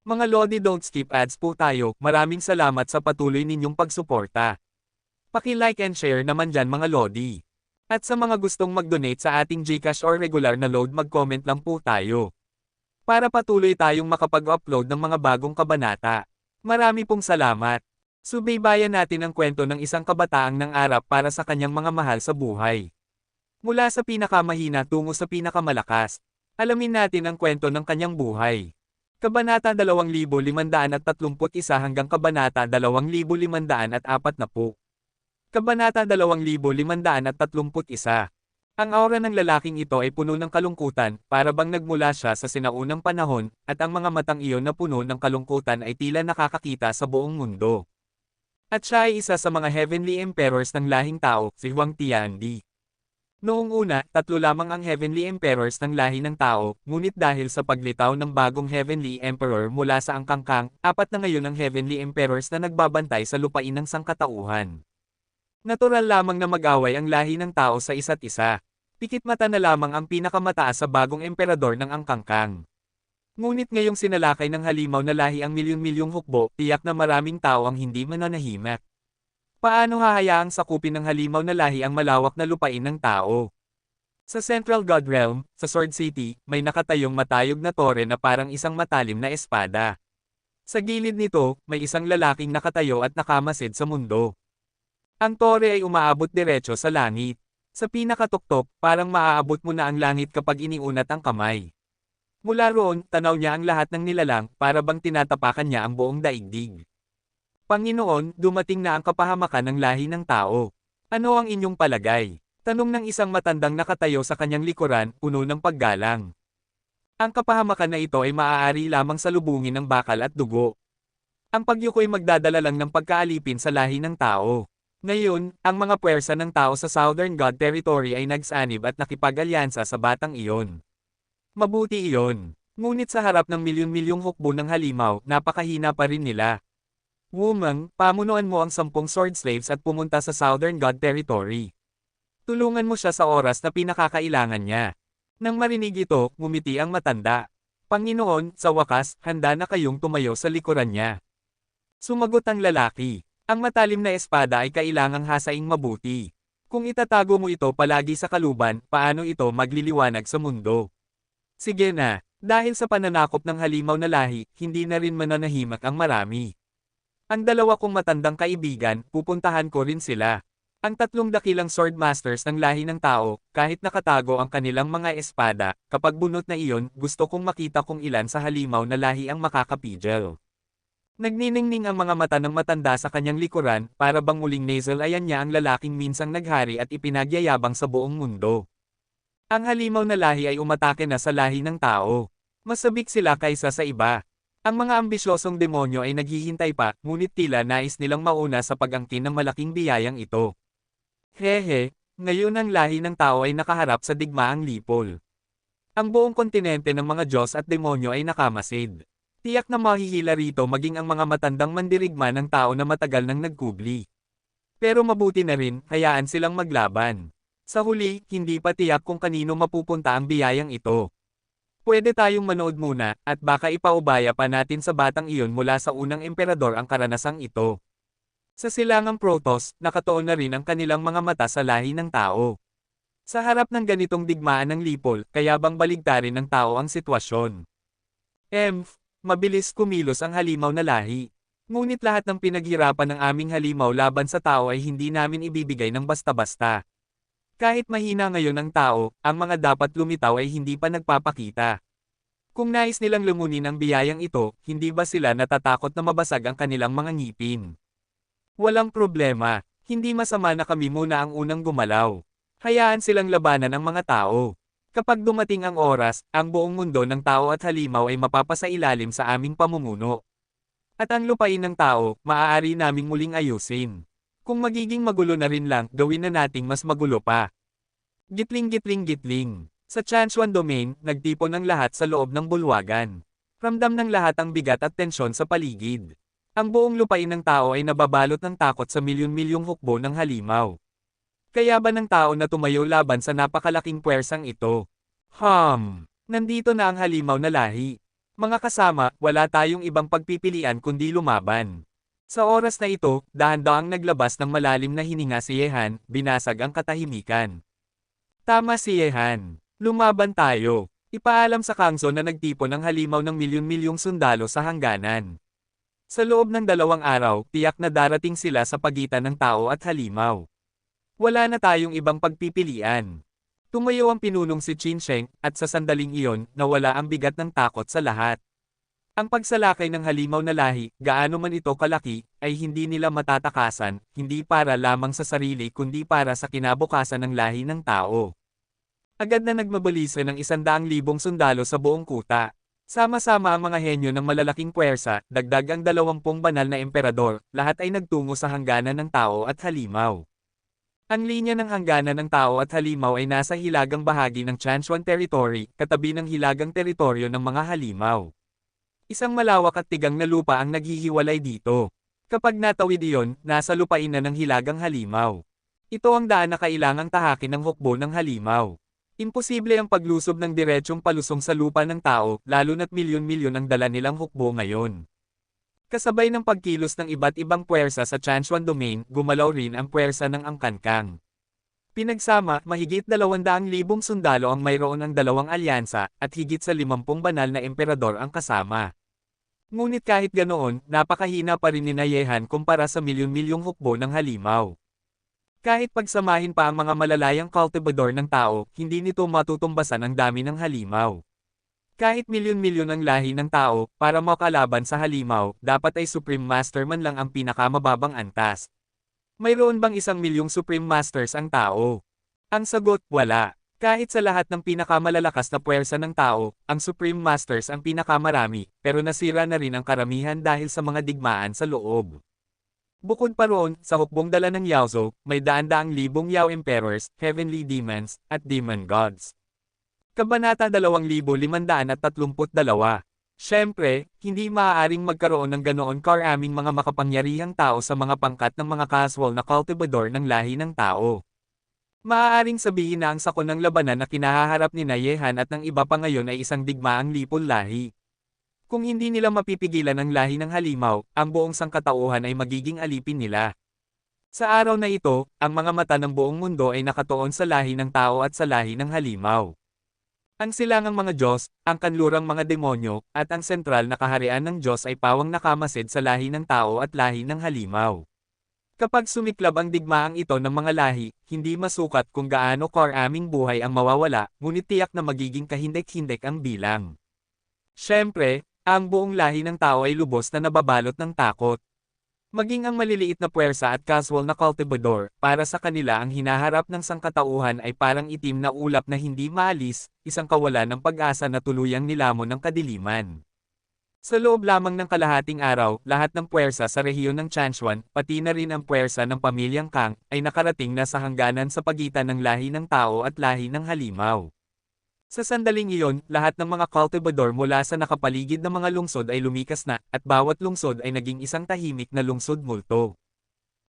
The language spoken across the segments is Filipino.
Mga Lodi, don't skip ads po tayo. Maraming salamat sa patuloy ninyong pagsuporta. Paki-like and share naman dyan mga Lodi. At sa mga gustong mag-donate sa ating GCash or regular na load, mag-comment lang po tayo. Para patuloy tayong makapag-upload ng mga bagong kabanata. Marami pong salamat. Subaybayan natin ang kwento ng isang kabataang nangarap para sa kanyang mga mahal sa buhay. Mula sa pinakamahina tungo sa pinakamalakas. Alamin natin ang kwento ng kanyang buhay. Kabanata 2531 hanggang Kabanata 2540. Kabanata 2531. Ang aura ng lalaking ito ay puno ng kalungkutan, para bang nagmula siya sa sinaunang panahon, at ang mga matang iyon na puno ng kalungkutan ay tila nakakakita sa buong mundo. At siya ay isa sa mga Heavenly Emperors ng lahing tao, si Huang Tiandi. Noong una, 3 lamang ang Heavenly Emperors ng lahi ng tao, ngunit dahil sa paglitaw ng bagong Heavenly Emperor mula sa Angkangkang, 4 na ngayon ang Heavenly Emperors na nagbabantay sa lupain ng sangkatauhan. Natural lamang na mag-away ang lahi ng tao sa isa't isa. Pikit mata na lamang ang pinakamataas sa bagong emperador ng Angkangkang. Ngunit ngayong sinalakay ng halimaw na lahi ang milyon-milyong hukbo, tiyak na maraming tao ang hindi mananahimik. Paano hahayaang sakupin ng halimaw na lahi ang malawak na lupain ng tao? Sa Central God Realm, sa Sword City, may nakatayong matayog na tore na parang isang matalim na espada. Sa gilid nito, may isang lalaking nakatayo at nakamasid sa mundo. Ang tore ay umaabot diretso sa langit. Sa pinakatuktok, parang maaabot mo na ang langit kapag iniunat ang kamay. Mula roon, tanaw niya ang lahat ng nilalang, para bang tinatapakan niya ang buong daigdig. Panginoon, dumating na ang kapahamakan ng lahi ng tao. Ano ang inyong palagay? Tanong ng isang matandang nakatayo sa kanyang likuran, puno ng paggalang. Ang kapahamakan na ito ay maaari lamang salubungin ng bakal at dugo. Ang pagyuko ay magdadala lang ng pagkaalipin sa lahi ng tao. Ngayon, ang mga puwersa ng tao sa Southern God Territory ay nagsanib at nakipag-alyansa sa batang iyon. Mabuti iyon. Ngunit sa harap ng milyon-milyong hukbo ng halimaw, napakahina pa rin nila. Wumang, pamunuan mo ang 10 sword slaves at pumunta sa Southern God Territory. Tulungan mo siya sa oras na pinakakailangan niya. Nang marinig ito, ngumiti ang matanda. Panginoon, sa wakas, handa na kayong tumayo sa likuran niya. Sumagot ang lalaki. Ang matalim na espada ay kailangang hasaing mabuti. Kung itatago mo ito palagi sa kaluban, paano ito magliliwanag sa mundo? Sige na, dahil sa pananakop ng halimaw na lahi, hindi na rin mananahimak ang marami. Ang 2 kong matandang kaibigan, pupuntahan ko rin sila. Ang 3 dakilang swordmasters ng lahi ng tao, kahit nakatago ang kanilang mga espada, kapag bunot na iyon, gusto kong makita kung ilan sa halimaw na lahi ang makakapigil. Nagniningning ang mga mata ng matanda sa kanyang likuran, para bang muling nasal-ayan niya ang lalaking minsang naghari at ipinagyayabang sa buong mundo. Ang halimaw na lahi ay umatake na sa lahi ng tao. Masabik sila kaysa sa iba. Ang mga ambisyosong demonyo ay naghihintay pa, ngunit tila nais nilang mauna sa pag-angkin ng malaking biyayang ito. Hehe, ngayon ang lahi ng tao ay nakaharap sa digmaang lipol. Ang buong kontinente ng mga Diyos at demonyo ay nakamasid. Tiyak na mahihila rito maging ang mga matandang mandirigma ng tao na matagal nang nagkubli. Pero mabuti na rin, hayaan silang maglaban. Sa huli, hindi pa tiyak kung kanino mapupunta ang biyayang ito. Pwede tayong manood muna, at baka ipaubaya pa natin sa batang iyon mula sa unang emperador ang karanasang ito. Sa silangang Protoss, nakatuon na rin ang kanilang mga mata sa lahi ng tao. Sa harap ng ganitong digmaan ng lipol, kaya bang baligtarin ng tao ang sitwasyon? Mabilis kumilos ang halimaw na lahi. Ngunit lahat ng pinaghirapan ng aming halimaw laban sa tao ay hindi namin ibibigay ng basta-basta. Kahit mahina ngayon ang tao, ang mga dapat lumitaw ay hindi pa nagpapakita. Kung nais nilang lumunin ang biyayang ito, hindi ba sila natatakot na mabasag ang kanilang mga ngipin? Walang problema, hindi masama na kami muna ang unang gumalaw. Hayaan silang labanan ang mga tao. Kapag dumating ang oras, ang buong mundo ng tao at halimaw ay mapapasailalim sa aming pamumuno. At ang lupain ng tao, maaari naming muling ayusin. Kung magiging magulo na rin lang, gawin na nating mas magulo pa. Gitling. Sa Chanchuan Domain, nagtipon ang lahat sa loob ng bulwagan. Ramdam ng lahat ang bigat at tensyon sa paligid. Ang buong lupain ng tao ay nababalot ng takot sa milyon-milyong hukbo ng halimaw. Kaya ba ng tao na tumayo laban sa napakalaking puwersang ito? Nandito na ang halimaw na lahi. Mga kasama, wala tayong ibang pagpipilian kundi lumaban. Sa oras na ito, dahan-dahang naglabas ng malalim na hininga si Yehan, binasag ang katahimikan. Tama si Yehan. Lumaban tayo. Ipaalam sa Kangso na nagtipon ng halimaw ng milyon-milyong sundalo sa hangganan. Sa loob ng 2 araw, tiyak na darating sila sa pagitan ng tao at halimaw. Wala na tayong ibang pagpipilian. Tumayo ang pinunong si Qin Sheng, at sa sandaling iyon, nawala ang bigat ng takot sa lahat. Ang pagsalakay ng halimaw na lahi, gaano man ito kalaki, ay hindi nila matatakasan, hindi para lamang sa sarili kundi para sa kinabukasan ng lahi ng tao. Agad na nagmabalisa ng 100,000 sundalo sa buong kuta. Sama-sama ang mga henyo ng malalaking puwersa, dagdag ang 20 banal na emperador, lahat ay nagtungo sa hangganan ng tao at halimaw. Ang linya ng hangganan ng tao at halimaw ay nasa hilagang bahagi ng Chanchuan Territory, katabi ng hilagang teritoryo ng mga halimaw. Isang malawak at tigang na lupa ang naghihiwalay dito. Kapag natawid iyon, nasa lupain na ng hilagang halimaw. Ito ang daan na kailangang tahakin ng hukbo ng halimaw. Imposible ang paglusob ng diretsyong palusong sa lupa ng tao, lalo na't milyon-milyon ang dala nilang hukbo ngayon. Kasabay ng pagkilos ng iba't ibang puwersa sa Chanchuan Domain, gumalaw rin ang puwersa ng Angkankang. Pinagsama, mahigit 200,000 sundalo ang mayroon ng dalawang alyansa, at higit sa 50 banal na emperador ang kasama. Ngunit kahit ganoon, napakahina pa rin ni Yehan kumpara sa milyon-milyong hukbo ng halimaw. Kahit pagsamahin pa ang mga malalayang kultibador ng tao, hindi nito matutumbasan ang dami ng halimaw. Kahit milyon-milyon ang lahi ng tao, para makalaban sa halimaw, dapat ay Supreme Master man lang ang pinakamababang antas. Mayroon bang 1,000,000 Supreme Masters ang tao? Ang sagot, wala. Kahit sa lahat ng pinakamalalakas na puwersa ng tao, ang Supreme Masters ang pinakamarami, pero nasira na rin ang karamihan dahil sa mga digmaan sa loob. Bukod pa roon, sa hukbong dala ng Yaozo, may daan-daang libong Yao Emperors, Heavenly Demons, at Demon Gods. Kabanata 2532. Siyempre, hindi maaaring magkaroon ng ganoon karaming mga makapangyarihang tao sa mga pangkat ng mga casual na kultibador ng lahi ng tao. Maaaring sabihin na ang sakon ng labanan na kinahaharap ni Yehan at ng iba pa ngayon ay isang digmaang lipol lahi. Kung hindi nila mapipigilan ang lahi ng halimaw, ang buong sangkatauhan ay magiging alipin nila. Sa araw na ito, ang mga mata ng buong mundo ay nakatuon sa lahi ng tao at sa lahi ng halimaw. Ang silangang mga Diyos, ang kanlurang mga demonyo, at ang sentral na kaharian ng Diyos ay pawang nakamasid sa lahi ng tao at lahi ng halimaw. Kapag sumiklab ang digmaang ito ng mga lahi, hindi masukat kung gaano karaming buhay ang mawawala, ngunit tiyak na magiging kahindek-hindek ang bilang. Siyempre, ang buong lahi ng tao ay lubos na nababalot ng takot. Maging ang maliliit na puwersa at casual na kultibador, para sa kanila ang hinaharap ng sangkatauhan ay parang itim na ulap na hindi maalis, isang kawalan ng pag-asa na tuluyang nilamon ng kadiliman. Sa loob lamang ng kalahating araw, lahat ng puwersa sa rehiyon ng Chanchuan, pati na rin ang puwersa ng pamilyang Kang, ay nakarating na sa hangganan sa pagitan ng lahi ng tao at lahi ng halimaw. Sa sandaling iyon, lahat ng mga kultibador mula sa nakapaligid na mga lungsod ay lumikas na, at bawat lungsod ay naging isang tahimik na lungsod multo.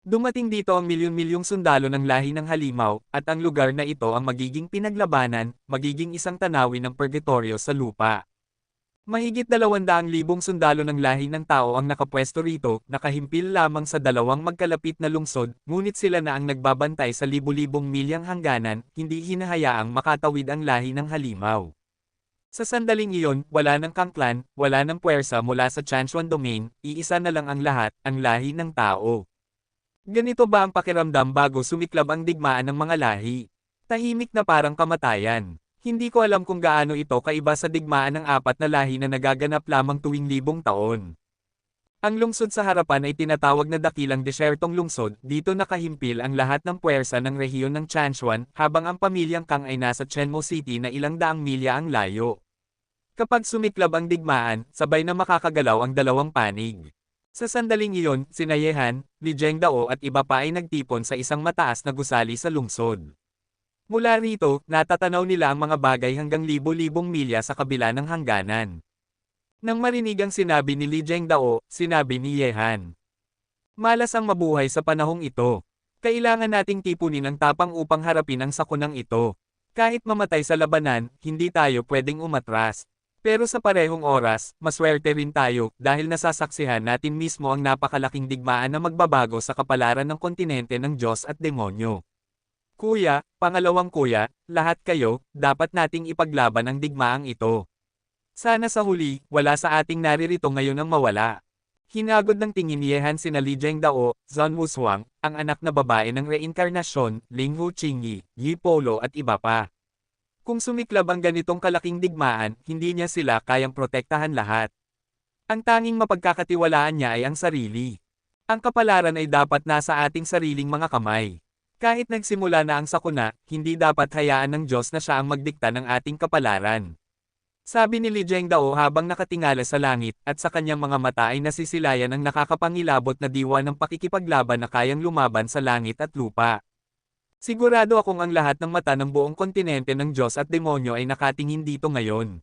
Dumating dito ang milyon-milyong sundalo ng lahi ng halimaw, at ang lugar na ito ang magiging pinaglabanan, magiging isang tanawin ng purgatorio sa lupa. Mahigit 200,000 sundalo ng lahi ng tao ang nakapwesto rito, nakahimpil lamang sa dalawang magkalapit na lungsod, ngunit sila na ang nagbabantay sa libu-libong milyang hangganan, hindi hinahayaang makatawid ang lahi ng halimaw. Sa sandaling iyon, wala ng kangklan, wala ng puwersa mula sa Chanchuan Domain, iisa na lang ang lahat, ang lahi ng tao. Ganito ba ang pakiramdam bago sumiklab ang digmaan ng mga lahi? Tahimik na parang kamatayan. Hindi ko alam kung gaano ito kaiba sa digmaan ng 4 na lahi na nagaganap lamang tuwing 1,000 taon. Ang lungsod sa harapan ay tinatawag na dakilang desyertong lungsod, dito nakahimpil ang lahat ng puwersa ng rehiyon ng Chanchuan, habang ang pamilyang Kang ay nasa Chenmo City na ilang daang milya ang layo. Kapag sumiklab ang digmaan, sabay na makakagalaw ang dalawang panig. Sa sandaling iyon, sina Yehan, Li Zhengdao at iba pa ay nagtipon sa isang mataas na gusali sa lungsod. Mula rito, natatanaw nila ang mga bagay hanggang libo-libong milya sa kabila ng hangganan. Nang marinig ang sinabi ni Li Zhengdao, sinabi ni Yehan, "Malas ang mabuhay sa panahong ito. Kailangan nating tipunin ang tapang upang harapin ang sakunang ito. Kahit mamatay sa labanan, hindi tayo pwedeng umatras." Pero sa parehong oras, maswerte rin tayo dahil nasasaksihan natin mismo ang napakalaking digmaan na magbabago sa kapalaran ng kontinente ng Diyos at demonyo. Kuya, pangalawang kuya, lahat kayo, dapat nating ipaglaban ang digmaang ito. Sana sa huli, wala sa ating naririto ngayon ang mawala. Hinagod ng tingin ni Yehan sina Li Zhengdao, Zhang Wushuang, ang anak na babae ng reinkarnasyon, Ling Hu Qingyi, Yi Polo at iba pa. Kung sumiklab ang ganitong kalaking digmaan, hindi niya sila kayang protektahan lahat. Ang tanging mapagkakatiwalaan niya ay ang sarili. Ang kapalaran ay dapat nasa ating sariling mga kamay. Kahit nagsimula na ang sakuna, hindi dapat hayaan ng Diyos na siya ang magdikta ng ating kapalaran. Sabi ni Li Zhengdao habang nakatingala sa langit, at sa kanyang mga mata ay nasisilayan ang nakakapangilabot na diwa ng pakikipaglaban na kayang lumaban sa langit at lupa. Sigurado akong ang lahat ng mata ng buong kontinente ng Diyos at demonyo ay nakatingin dito ngayon.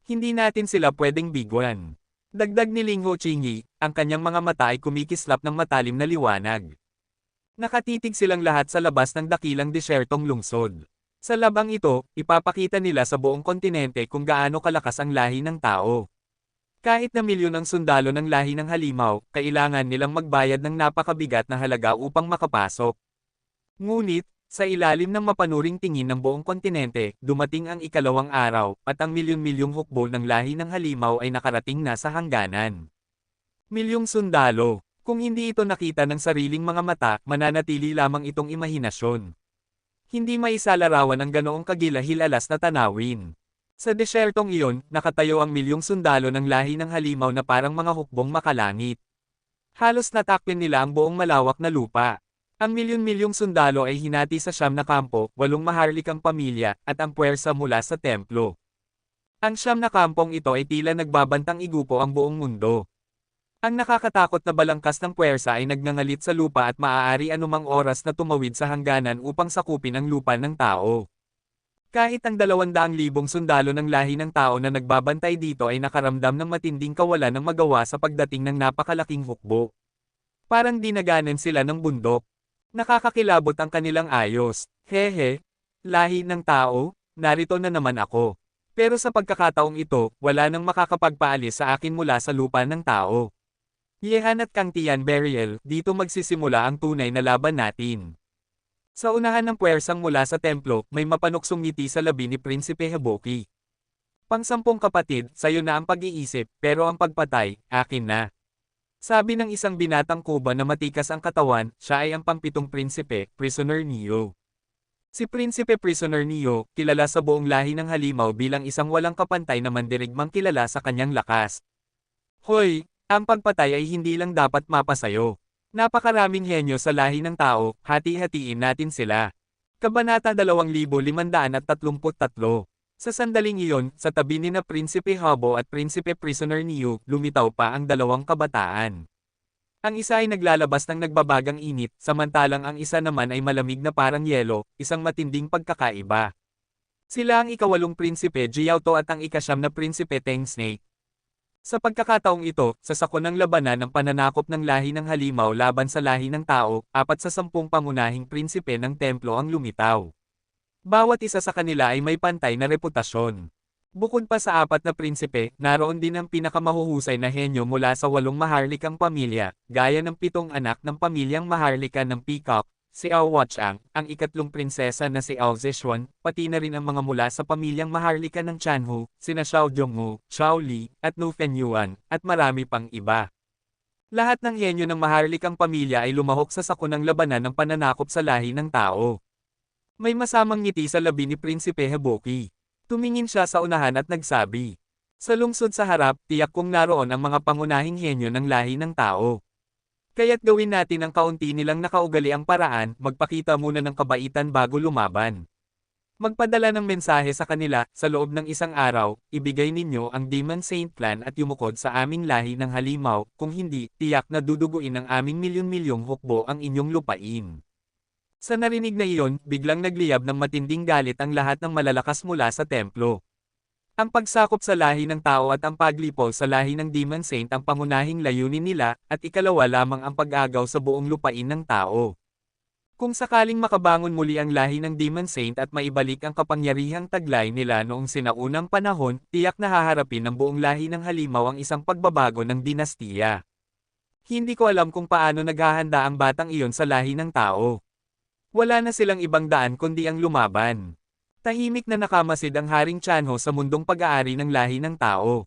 Hindi natin sila pwedeng biguan. Dagdag ni Ling Ho Qingyi, ang kanyang mga mata ay kumikislap ng matalim na liwanag. Nakatitig silang lahat sa labas ng dakilang desyertong lungsod. Sa labang ito, ipapakita nila sa buong kontinente kung gaano kalakas ang lahi ng tao. Kahit na milyon ang sundalo ng lahi ng halimaw, kailangan nilang magbayad ng napakabigat na halaga upang makapasok. Ngunit, sa ilalim ng mapanuring tingin ng buong kontinente, dumating ang ikalawang araw, at ang milyon-milyong hukbo ng lahi ng halimaw ay nakarating na sa hangganan. Milyong sundalo. Kung hindi ito nakita ng sariling mga mata, mananatili lamang itong imahinasyon. Hindi maisalarawan ang ganoong kagilahilalas na tanawin. Sa desyertong iyon, nakatayo ang milyong sundalo ng lahi ng halimaw na parang mga hukbong makalangit. Halos natakpin nila ang buong malawak na lupa. Ang milyon-milyong sundalo ay hinati sa 9 na kampo, 8 maharlikang pamilya, at ang puwersa mula sa templo. Ang 9 na kampong ito ay tila nagbabantang igupo ang buong mundo. Ang nakakatakot na balangkas ng puwersa ay nagngangalit sa lupa at maaari anumang oras na tumawid sa hangganan upang sakupin ang lupa ng tao. Kahit ang 200,000 sundalo ng lahi ng tao na nagbabantay dito ay nakaramdam ng matinding kawalan ng magawa sa pagdating ng napakalaking hukbo. Parang dinaganan sila ng bundok. Nakakakilabot ang kanilang ayos. Hehe, lahi ng tao, narito na naman ako. Pero sa pagkakataong ito, wala nang makakapagpaalis sa akin mula sa lupa ng tao. Yehan at Kang Tian Beriel, dito magsisimula ang tunay na laban natin. Sa unahan ng puwersang mula sa templo, may mapanuksong ngiti sa labi ni Prinsipe Haboki. Pang-10 kapatid, sayo na ang pag-iisip, pero ang pagpatay, akin na. Sabi ng isang binatang Kuba na matikas ang katawan, siya ay ang pang-7 prinsipe, Prisoner Neo. Si Prinsipe Prisoner Neo, kilala sa buong lahi ng halimaw bilang isang walang kapantay na mandirigmang kilala sa kanyang lakas. Hoy, ang pagpatay ay hindi lang dapat mapasayo. Napakaraming henyo sa lahi ng tao, hati-hatiin natin sila. Kabanata 2533. Sa sandaling iyon, sa tabi ni na Prinsipe Habo at Prinsipe Prisoner Neo, lumitaw pa ang 2 kabataan. Ang isa ay naglalabas ng nagbabagang init, samantalang ang isa naman ay malamig na parang yelo, isang matinding pagkakaiba. Sila ang ika-8 Prinsipe Jiaoto at ang ika-9 na Prinsipe Teng Snake. Sa pagkakataong ito, sa sakunang labanan ng pananakop ng lahi ng halimaw laban sa lahi ng tao, 4 sa 10 pangunahing prinsipe ng templo ang lumitaw. Bawat isa sa kanila ay may pantay na reputasyon. Bukod pa sa 4 na prinsipe, naroon din ang pinakamahuhusay na henyo mula sa 8 maharlikang pamilya, gaya ng 7 anak ng pamilyang maharlika ng Peacock, si Ao Watchang, ang ika-3 prinsesa na si Ao Zeshuan, pati na rin ang mga mula sa pamilyang maharlika ng Chanhu, sina Xiao Zhonghu, Xiao Li, at Nu Fenyuan, at marami pang iba. Lahat ng henyo ng maharlikang pamilya ay lumahok sa sakunang labanan ng pananakop sa lahi ng tao. May masamang ngiti sa labi ni Prinsipe Haboki. Tumingin siya sa unahan at nagsabi, "Sa lungsod sa harap, tiyak kong naroon ang mga pangunahing henyo ng lahi ng tao. Kaya't gawin natin ang kaunti nilang nakaugaliang paraan, magpakita muna ng kabaitan bago lumaban. Magpadala ng mensahe sa kanila, sa loob ng 1 araw, ibigay ninyo ang Demon Saint Plan at yumukod sa aming lahi ng halimaw, kung hindi, tiyak na duduguin ng aming milyon-milyong hukbo ang inyong lupain." Sa narinig na iyon, biglang nagliyab ng matinding galit ang lahat ng malalakas mula sa templo. Ang pagsakop sa lahi ng tao at ang paglipol sa lahi ng Demon Saint ang pangunahing layunin nila, at ikalawa lamang ang pag-agaw sa buong lupain ng tao. Kung sakaling makabangon muli ang lahi ng Demon Saint at maibalik ang kapangyarihang taglay nila noong sinaunang panahon, tiyak na haharapin ng buong lahi ng Halimaw ang isang pagbabago ng dinastiya. Hindi ko alam kung paano naghahanda ang batang iyon sa lahi ng tao. Wala na silang ibang daan kundi ang lumaban. Tahimik na nakamasid ang Haring Tianho sa mundong pag-aari ng lahi ng tao.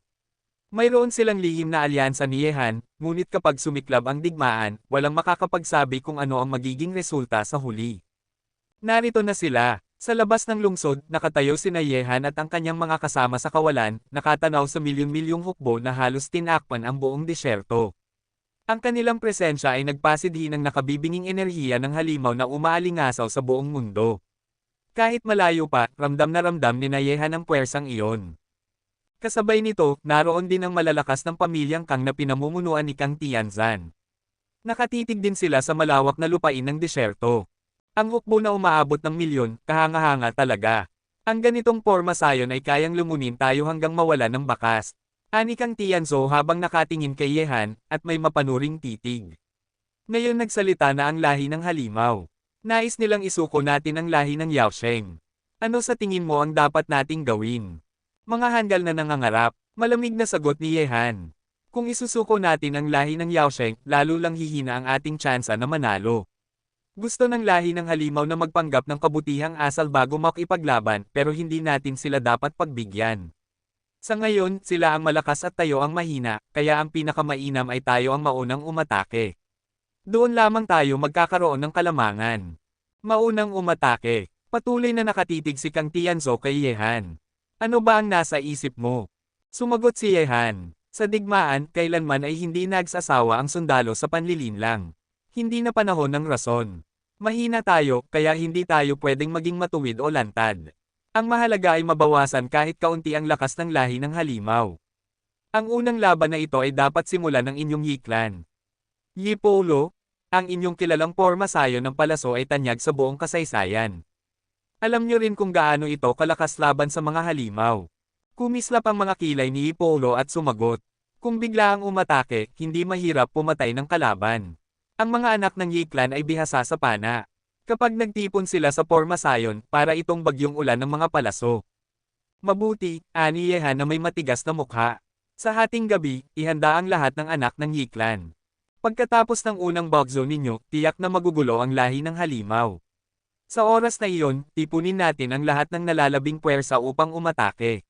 Mayroon silang lihim na alyansa ni Yehan, ngunit kapag sumiklab ang digmaan, walang makakapagsabi kung ano ang magiging resulta sa huli. Narito na sila. Sa labas ng lungsod, nakatayo sina Yehan at ang kanyang mga kasama sa kawalan, nakatanaw sa milyon-milyong hukbo na halos tinakpan ang buong disyerto. Ang kanilang presensya ay nagpasidhi ng nakabibinging enerhiya ng halimaw na umaalingasaw sa buong mundo. Kahit malayo pa, ramdam na ramdam ni Yehan ang puwersang iyon. Kasabay nito, naroon din ang malalakas ng pamilyang Kang na pinamumunuan ni Kang Tianzan. Nakatitig din sila sa malawak na lupain ng disyerto. Ang hukbo na umaabot ng milyon, kahanga-hanga talaga. Ang ganitong porma sayon ay kayang lumunin tayo hanggang mawala ng bakas. Ani Kang Tianzo habang nakatingin kay Yehan, at may mapanuring titig. Ngayon nagsalita na ang lahi ng halimaw. Nais nilang isuko natin ang lahi ng Yaosheng. Ano sa tingin mo ang dapat nating gawin? Mga handal na nangangarap, malamig na sagot ni Yehan. Kung isusuko natin ang lahi ng Yaosheng, lalo lang hihina ang ating tsansa na manalo. Gusto ng lahi ng halimaw na magpanggap ng kabutihang asal bago makipaglaban, pero hindi natin sila dapat pagbigyan. Sa ngayon, sila ang malakas at tayo ang mahina, kaya ang pinakamainam ay tayo ang maunang umatake. Doon lamang tayo magkakaroon ng kalamangan. Maunang umatake. Patuloy na nakatitig si Kang Tianzo kay Yehan. Ano ba ang nasa isip mo? Sumagot si Yehan. Sa digmaan, kailanman ay hindi nagsasawa ang sundalo sa panlilinlang. Hindi na panahon ng rason. Mahina tayo, kaya hindi tayo pwedeng maging matuwid o lantad. Ang mahalaga ay mabawasan kahit kaunti ang lakas ng lahi ng halimaw. Ang unang laban na ito ay dapat simulan ng inyong Yiklan. Yi Polo, ang inyong kilalang porma sayon ng palaso ay tanyag sa buong kasaysayan. Alam niyo rin kung gaano ito kalakas laban sa mga halimaw. Kumislap ang mga kilay ni Ipolo at sumagot. Kung bigla ang umatake, hindi mahirap pumatay ng kalaban. Ang mga anak ng Yiklan ay bihasa sa pana. Kapag nagtipon sila sa porma sayon, para itong bagyong ulan ng mga palaso. Mabuti, ani Yehan na may matigas na mukha. Sa hating gabi, ihanda ang lahat ng anak ng Yiklan. Pagkatapos ng unang bagzo ninyo, tiyak na magugulo ang lahi ng halimaw. Sa oras na iyon, tipunin natin ang lahat ng nalalabing puwersa upang umatake.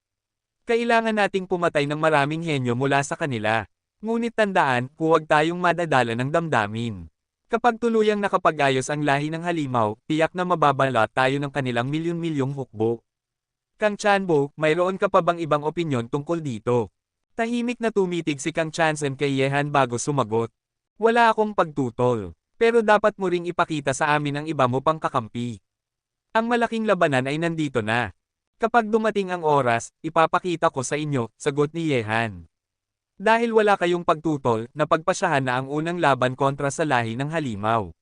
Kailangan nating pumatay ng maraming henyo mula sa kanila. Ngunit tandaan, huwag tayong madadala ng damdamin. Kapag tuluyang nakapag-ayos ang lahi ng halimaw, tiyak na mababalat tayo ng kanilang milyon-milyong hukbo. Kang Chanbo, mayroon ka pa bang ibang opinyon tungkol dito? Tahimik na tumitig si Kang Chansen kay Yehan bago sumagot. Wala akong pagtutol. Pero dapat mo ring ipakita sa amin ang iba mo pang kakampi. Ang malaking labanan ay nandito na. Kapag dumating ang oras, ipapakita ko sa inyo, sagot ni Yehan. Dahil wala kayong pagtutol, napagpasyahan na ang unang laban kontra sa lahi ng halimaw.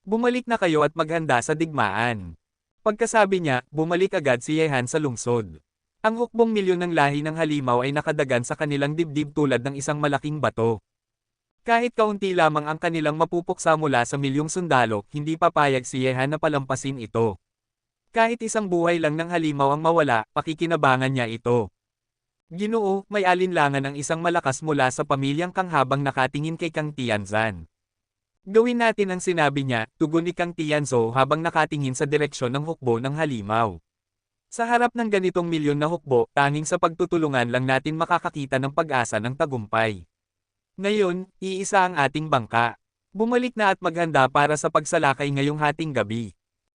Bumalik na kayo at maghanda sa digmaan. Pagkasabi niya, bumalik agad si Yehan sa lungsod. Ang hukbong milyon ng lahi ng halimaw ay nakadagan sa kanilang dibdib tulad ng isang malaking bato. Kahit kaunti lamang ang kanilang mapupuksa mula sa milyong sundalo, hindi papayag si Yehan na palampasin ito. Kahit isang buhay lang ng halimaw ang mawala, pakikinabangan niya ito. Ginoo, may alinlangan ang isang malakas mula sa pamilyang Kang habang nakatingin kay Kang Tianzan. Gawin natin ang sinabi niya, tugon ni Kang Tianzo habang nakatingin sa direksyon ng hukbo ng halimaw. Sa harap ng ganitong milyon na hukbo, tanging sa pagtutulungan lang natin makakakita ng pag-asa ng tagumpay. Ngayon, iisa ang ating bangka. Bumalik na at maghanda para sa pagsalakay ngayong hating gabi.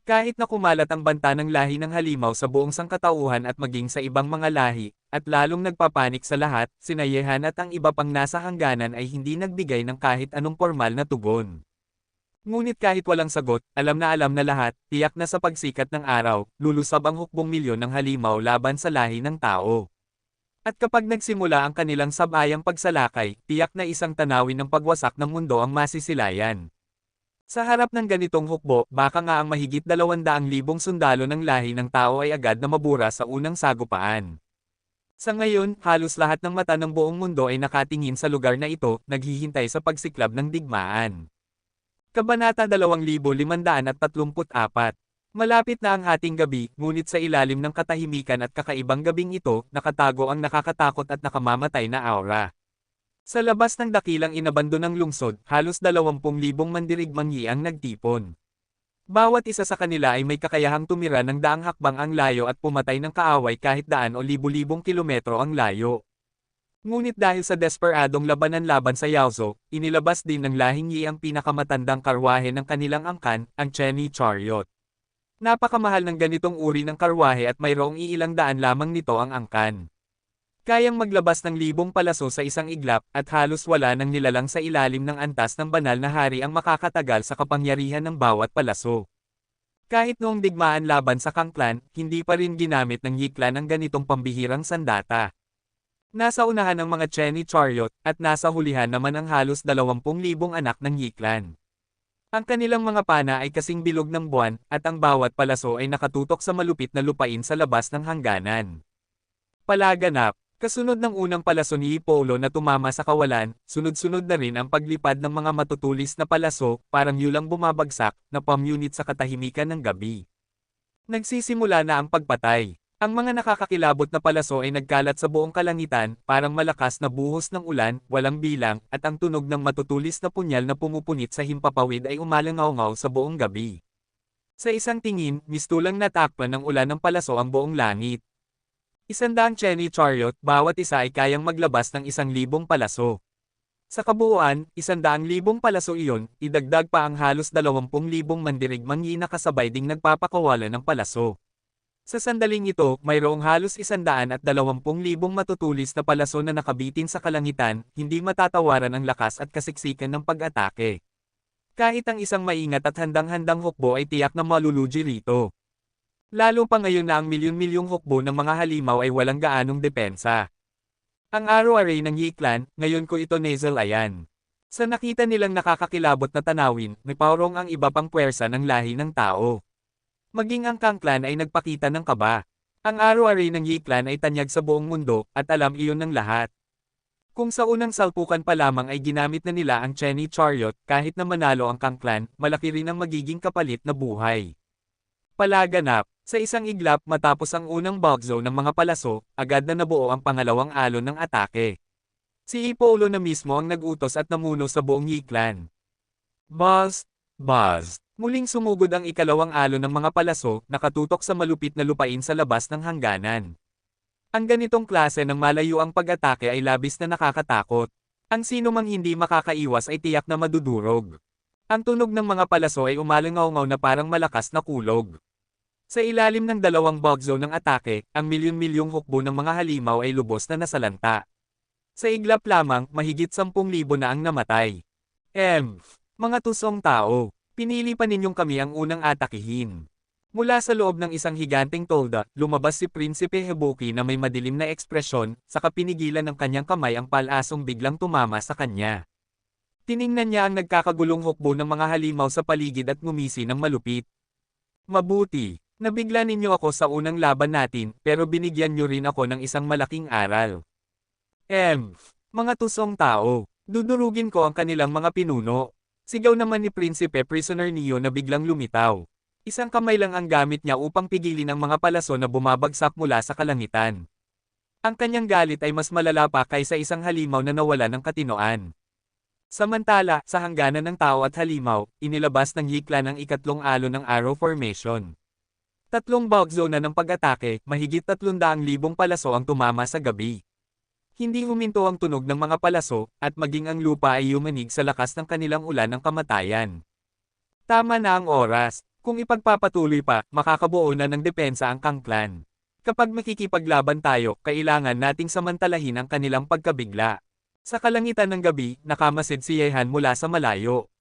Kahit na kumalat ang banta ng lahi ng halimaw sa buong sangkatauhan at maging sa ibang mga lahi, at lalong nagpapanik sa lahat, sina Yehan at ang iba pang nasa hangganan ay hindi nagbigay ng kahit anong formal na tugon. Ngunit kahit walang sagot, alam na lahat, tiyak na sa pagsikat ng araw, lulusab ang hukbong milyon ng halimaw laban sa lahi ng tao. At kapag nagsimula ang kanilang sabayang pagsalakay, tiyak na isang tanawin ng pagwasak ng mundo ang masisilayan. Sa harap ng ganitong hukbo, baka nga ang mahigit 200,000 sundalo ng lahi ng tao ay agad na mabura sa unang sagupaan. Sa ngayon, halos lahat ng mata ng buong mundo ay nakatingin sa lugar na ito, naghihintay sa pagsiklab ng digmaan. Kabanata 2534. Malapit na ang ating gabi, ngunit sa ilalim ng katahimikan at kakaibang gabing ito, nakatago ang nakakatakot at nakamamatay na aura. Sa labas ng dakilang inabandonang lungsod, halos 20,000 mandirigmanggi ang nagtipon. Bawat isa sa kanila ay may kakayahang tumira ng daang hakbang ang layo at pumatay ng kaaway kahit daan o libu-libong kilometro ang layo. Ngunit dahil sa desperadong labanan laban sa Yaozo, inilabas din ng lahing Yi ang pinakamatandang karwahe ng kanilang angkan, ang Chenny Chariot. Napakamahal ng ganitong uri ng karwahe at mayroong iilang daan lamang nito ang angkan. Kayang maglabas ng libong palaso sa isang iglap at halos wala nang nilalang sa ilalim ng antas ng banal na hari ang makakatagal sa kapangyarihan ng bawat palaso. Kahit noong digmaan laban sa Kang Clan, hindi pa rin ginamit ng Yi Clan ang ganitong pambihirang sandata. Nasa unahan ang mga Chenny Chariot at nasa hulihan naman ang halos 20,000 anak ng Yi Clan. Ang kanilang mga pana ay kasing bilog ng buwan at ang bawat palaso ay nakatutok sa malupit na lupain sa labas ng hangganan. Palaganap. Kasunod ng unang palaso ni Ipolo na tumama sa kawalan, sunod-sunod na rin ang paglipad ng mga matutulis na palaso, parang yulang bumabagsak, na pamunit sa katahimikan ng gabi. Nagsisimula na ang pagpatay. Ang mga nakakakilabot na palaso ay nagkalat sa buong kalangitan, parang malakas na buhos ng ulan, walang bilang, at ang tunog ng matutulis na punyal na pumupunit sa himpapawid ay umalangaw-ngaw sa buong gabi. Sa isang tingin, mistulang natakpan ng ulan ng palaso ang buong langit. 100 Chenny Chariot, bawat isa ay kayang maglabas ng 1,000 palaso. Sa kabuuan, 100,000 palaso iyon, idagdag pa ang halos 20,000 mandirigmanggi na kasabay ding nagpapakawalan ng palaso. Sa sandaling ito, mayroong halos 120,000 matutulis na palaso na nakabitin sa kalangitan, hindi matatawaran ang lakas at kasiksikan ng pag-atake. Kahit ang isang maingat at handang-handang hukbo ay tiyak na malulugi rito. Lalo pa ngayon na ang milyon-milyong hukbo ng mga halimaw ay walang gaanong depensa. Ang arrow array ng Yi Clan, ngayon ko ito nasalayan. Sa nakita nilang nakakakilabot na tanawin, may paurong ang iba pang puwersa ng lahi ng tao. Maging ang Kang Clan ay nagpakita ng kaba. Ang arrow array ng Yi Clan ay tanyag sa buong mundo, at alam iyon ng lahat. Kung sa unang salpukan pa lamang ay ginamit na nila ang Chenny Chariot, kahit na manalo ang Kang Clan, malaki rin ang magiging kapalit na buhay. Palaganap. Sa isang iglap matapos ang unang bulk zone ng mga palaso, agad na nabuo ang pangalawang alon ng atake. Si Ipolo na mismo ang nag-utos at namuno sa buong Yi Clan. Buzz! Buzz! Muling sumugod ang ikalawang alon ng mga palaso, nakatutok sa malupit na lupain sa labas ng hangganan. Ang ganitong klase ng malayuang pag-atake ay labis na nakakatakot. Ang sino mang hindi makakaiwas ay tiyak na madudurog. Ang tunog ng mga palaso ay umalangaw-ngaw na parang malakas na kulog. Sa ilalim ng dalawang bulk zone ng atake, ang milyon-milyong hukbo ng mga halimaw ay lubos na nasalanta. Sa iglap lamang, mahigit 10,000 na ang namatay. Mga tusong tao, pinili pa ninyong kami ang unang atakihin. Mula sa loob ng isang higanteng tolda, lumabas si Prinsipe Hebuki na may madilim na ekspresyon, saka pinigilan ng kanyang kamay ang palasong biglang tumama sa kanya. Tiningnan niya ang nagkakagulong hukbo ng mga halimaw sa paligid at ngumisi ng malupit. Mabuti. Nabigla ninyo ako sa unang laban natin, pero binigyan nyo rin ako ng isang malaking aral. Mga tusong tao, dudurugin ko ang kanilang mga pinuno. Sigaw naman ni Prinsipe Prisoner Neo na biglang lumitaw. Isang kamay lang ang gamit niya upang pigilin ang mga palaso na bumabagsak mula sa kalangitan. Ang kanyang galit ay mas malala pa kaysa isang halimaw na nawala ng katinoan. Samantala, sa hangganan ng tao at halimaw, inilabas ng Yi Clan ang ikatlong alon ng Arrow Formation. 3 bulk zone na ng pag-atake, mahigit 300,000 palaso ang tumama sa gabi. Hindi huminto ang tunog ng mga palaso, at maging ang lupa ay yumanig sa lakas ng kanilang ulan ng kamatayan. Tama na ang oras. Kung ipagpapatuloy pa, makakabuo na ng depensa ang Kang Clan. Kapag makikipaglaban tayo, kailangan nating samantalahin ang kanilang pagkabigla. Sa kalangitan ng gabi, nakamasid si Yehan mula sa malayo.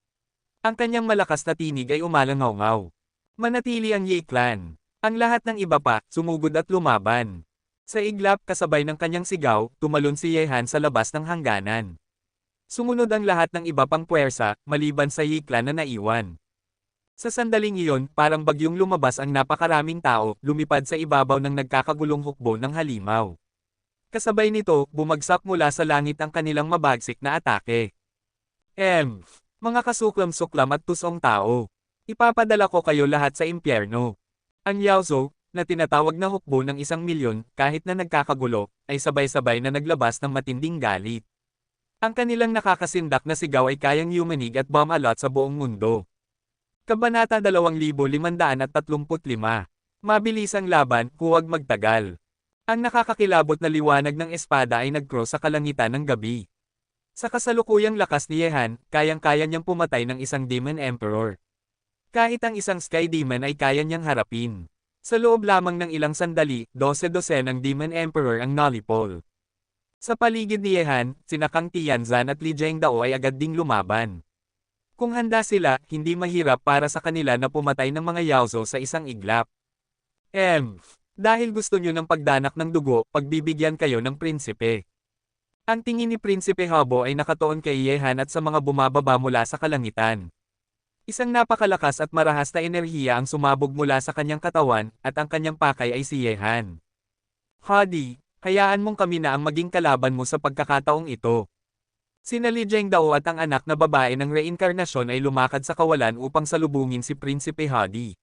Ang kanyang malakas na tinig ay umalangaw-ngaw. Manatili ang Yi Clan. Ang lahat ng iba pa, sumugod at lumaban. Sa iglap kasabay ng kanyang sigaw, tumalon si Yehan sa labas ng hangganan. Sumunod ang lahat ng iba pang puwersa, maliban sa Yi Clan na naiwan. Sa sandaling iyon, parang bagyong lumabas ang napakaraming tao, lumipad sa ibabaw ng nagkakagulong hukbo ng halimaw. Kasabay nito, bumagsak mula sa langit ang kanilang mabagsik na atake. Mga kasuklam-suklam at tusong tao. Ipapadala ko kayo lahat sa impyerno. Ang Yaozo, na tinatawag na hukbo ng 1,000,000 kahit na nagkakagulo, ay sabay-sabay na naglabas ng matinding galit. Ang kanilang nakakasindak na sigaw ay kayang yumanig at bumalot sa buong mundo. Kabanata 2535. Mabilis ang laban, huwag magtagal. Ang nakakakilabot na liwanag ng espada ay nag-cross sa kalangitan ng gabi. Sa kasalukuyang lakas ni Yehan, kayang-kaya niyang pumatay ng isang Demon Emperor. Kahit ang isang Sky Demon ay kaya niyang harapin. Sa loob lamang ng ilang sandali, 12 ng Demon Emperor ang nalipol. Sa paligid ni Yehan, sina Kang Tianzan at Li Zhengdao ay agad ding lumaban. Kung handa sila, hindi mahirap para sa kanila na pumatay ng mga Yaozo sa isang iglap. Dahil gusto nyo ng pagdanak ng dugo, pagbibigyan kayo ng prinsipe. Ang tingin ni Prinsipe Habo ay nakatuon kay Yehan at sa mga bumababa mula sa kalangitan. Isang napakalakas at marahas na enerhiya ang sumabog mula sa kanyang katawan, at ang kanyang pakay ay si Yehan. Hadi, hayaan mong kami na ang maging kalaban mo sa pagkakataong ito. Sina Li Zhengdao at ang anak na babae ng reinkarnasyon ay lumakad sa kawalan upang salubungin si Prinsipe Hadi.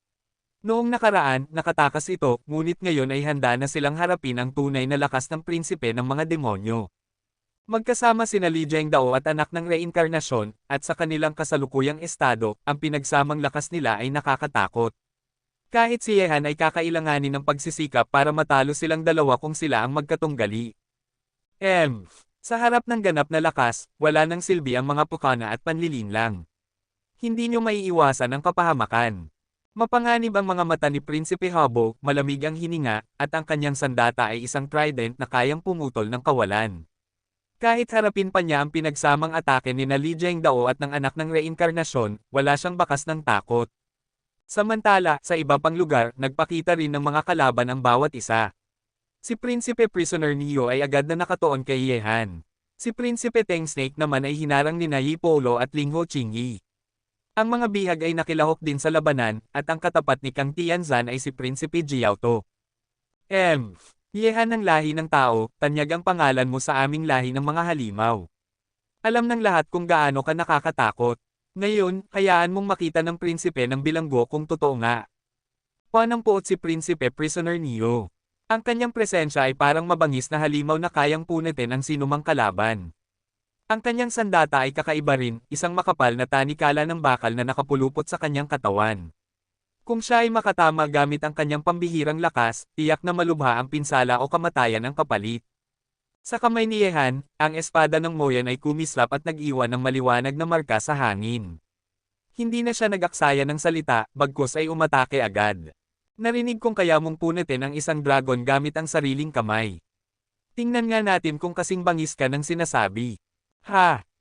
Noong nakaraan, nakatakas ito, ngunit ngayon ay handa na silang harapin ang tunay na lakas ng prinsipe ng mga demonyo. Magkasama sina Li Zhengdao at anak ng reinkarnasyon, at sa kanilang kasalukuyang estado, ang pinagsamang lakas nila ay nakakatakot. Kahit si Yehan ay kakailanganin ng pagsisikap para matalo silang dalawa kung sila ang magkatunggali. Sa harap ng ganap na lakas, wala nang silbi ang mga pukana at panlilinlang. Hindi nyo maiiwasan ang kapahamakan. Mapanganib ang mga mata ni Prinsipe Habo, malamig ang hininga, at ang kanyang sandata ay isang trident na kayang pumutol ng kawalan. Kahit harapin pa niya ang pinagsamang atake ni Li Zhengdao at ng anak ng reinkarnasyon, wala siyang bakas ng takot. Samantala, sa iba pang lugar, nagpakita rin ng mga kalaban ang bawat isa. Si Prinsipe Prisoner Neo ay agad na nakatuon kay Yehan. Si Prinsipe Teng Snake naman ay hinarang ni Yi Polo at Ling Ho Qingyi. Ang mga bihag ay nakilahok din sa labanan, at ang katapat ni Kang Tianzan ay si Prinsipe Jiaoto. Yehan ng lahi ng tao, tanyag ang pangalan mo sa aming lahi ng mga halimaw. Alam ng lahat kung gaano ka nakakatakot. Ngayon, hayaan mong makita ng prinsipe ng bilanggo kung totoo nga. Panang puot si Prinsipe Prisoner Neo. Ang kanyang presensya ay parang mabangis na halimaw na kayang punitin ang sinumang kalaban. Ang kanyang sandata ay kakaiba rin, isang makapal na tanikala ng bakal na nakapulupot sa kanyang katawan. Kung siya ay makatama gamit ang kanyang pambihirang lakas, tiyak na malubha ang pinsala o kamatayan ng kapalit. Sa kamay ni Yehan, ang espada ng Moyan ay kumislap at nag-iwan ng maliwanag na marka sa hangin. Hindi na siya nag-aksaya ng salita, bagkus ay umatake agad. Narinig kong kaya mong punitin ang isang dragon gamit ang sariling kamay. Tingnan nga natin kung kasing bangis ka ng sinasabi.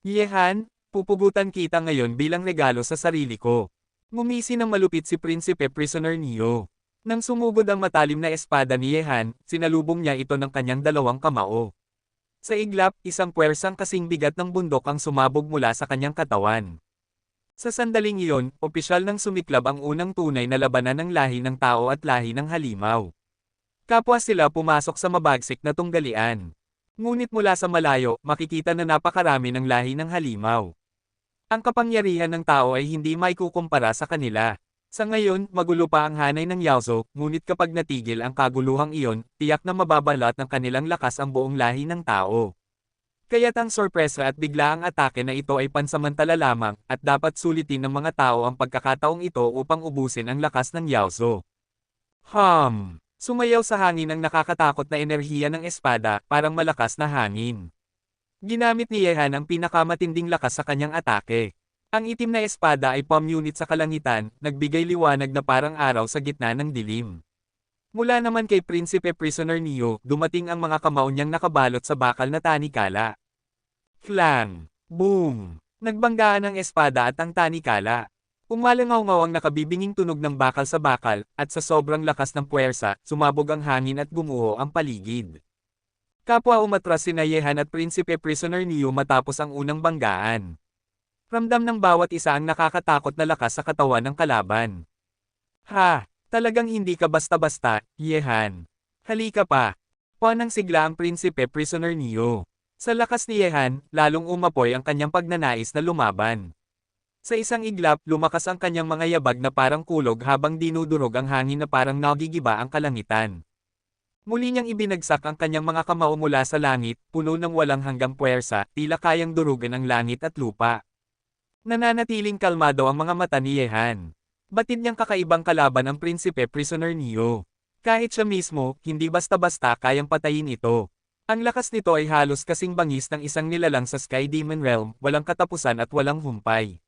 Yehan, pupugutan kita ngayon bilang regalo sa sarili ko. Ngumisi ng malupit si Prinsipe Prisoner Neo. Nang sumugod ang matalim na espada ni Yehan, sinalubong niya ito ng kanyang dalawang kamao. Sa iglap, isang puwersang kasing bigat ng bundok ang sumabog mula sa kanyang katawan. Sa sandaling iyon, opisyal nang sumiklab ang unang tunay na labanan ng lahi ng tao at lahi ng halimaw. Kapwa sila pumasok sa mabagsik na tunggalian. Ngunit mula sa malayo, makikita na napakarami ng lahi ng halimaw. Ang kapangyarihan ng tao ay hindi maikukumpara sa kanila. Sa ngayon, magulo pa ang hanay ng Yaozo, ngunit kapag natigil ang kaguluhang iyon, tiyak na mababalat ng kanilang lakas ang buong lahi ng tao. Kaya't ang sorpresa at biglaang atake na ito ay pansamantala lamang, at dapat sulitin ng mga tao ang pagkakataong ito upang ubusin ang lakas ng Yaozo. Sumayaw sa hangin ang nakakatakot na enerhiya ng espada, parang malakas na hangin. Ginamit ni Yehan ang pinakamatinding lakas sa kanyang atake. Ang itim na espada ay palm unit sa kalangitan, nagbigay liwanag na parang araw sa gitna ng dilim. Mula naman kay Prinsipe Prisoner Neo, dumating ang mga kamao niyang nakabalot sa bakal na tanikala. Clang! Boom! Nagbanggaan ang espada at ang tanikala. Umalangaw-ngaw ang nakabibinging tunog ng bakal sa bakal, at sa sobrang lakas ng puwersa, sumabog ang hangin at gumuho ang paligid. Kapwa umatras sina Yehan at Prinsipe Prisoner Neo matapos ang unang banggaan. Ramdam ng bawat isa ang nakakatakot na lakas sa katawan ng kalaban. Talagang hindi ka basta-basta, Yehan. Halika pa. Panang sigla ang Prinsipe Prisoner Neo. Sa lakas ni Yehan, lalong umapoy ang kanyang pagnanais na lumaban. Sa isang iglap, lumakas ang kanyang mga yabag na parang kulog habang dinudurog ang hangin na parang nagigiba ang kalangitan. Muli niyang ibinagsak ang kanyang mga kamao mula sa langit, puno ng walang hanggang puwersa, tila kayang durugan ang langit at lupa. Nananatiling kalmado ang mga mata ni Yehan. Batid niyang kakaibang kalaban ang prinsipe prisoner Neo. Kahit siya mismo, hindi basta-basta kayang patayin ito. Ang lakas nito ay halos kasing bangis ng isang nilalang sa Sky Demon Realm, walang katapusan at walang humpay.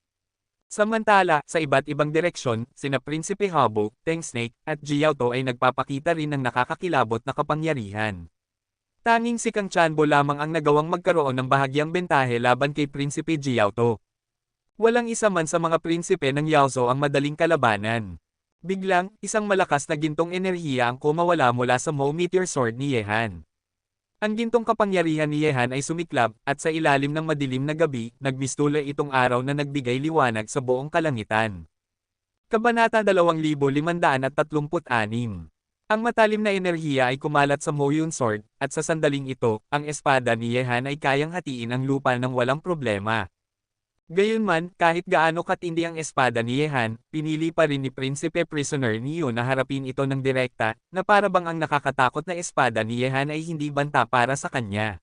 Samantala, sa iba't ibang direksyon, sina Prinsipe Habo, Tang Snake, at Jiao ay nagpapakita rin ng nakakakilabot na kapangyarihan. Tanging si Kang Chanbo lamang ang nagawang magkaroon ng bahagyang bentahe laban kay Prinsipe Jiao. Walang isa man sa mga prinsipe ng Yaozo ang madaling kalabanan. Biglang, isang malakas na gintong enerhiya ang kumawala mula sa Mo Meteor Sword ni Yehan. Ang gintong kapangyarihan ni Yehan ay sumiklab, at sa ilalim ng madilim na gabi, nagmistula itong araw na nagbigay liwanag sa buong kalangitan. Kabanata 2536. Ang matalim na enerhiya ay kumalat sa Moyun Sword, at sa sandaling ito, ang espada ni Yehan ay kayang hatiin ang lupa ng walang problema. Gayunman, kahit gaano katindi ang espada ni Yehan, pinili pa rin ni Prinsipe Prisoner Neo na harapin ito ng direkta, na para bang ang nakakatakot na espada ni Yehan ay hindi banta para sa kanya.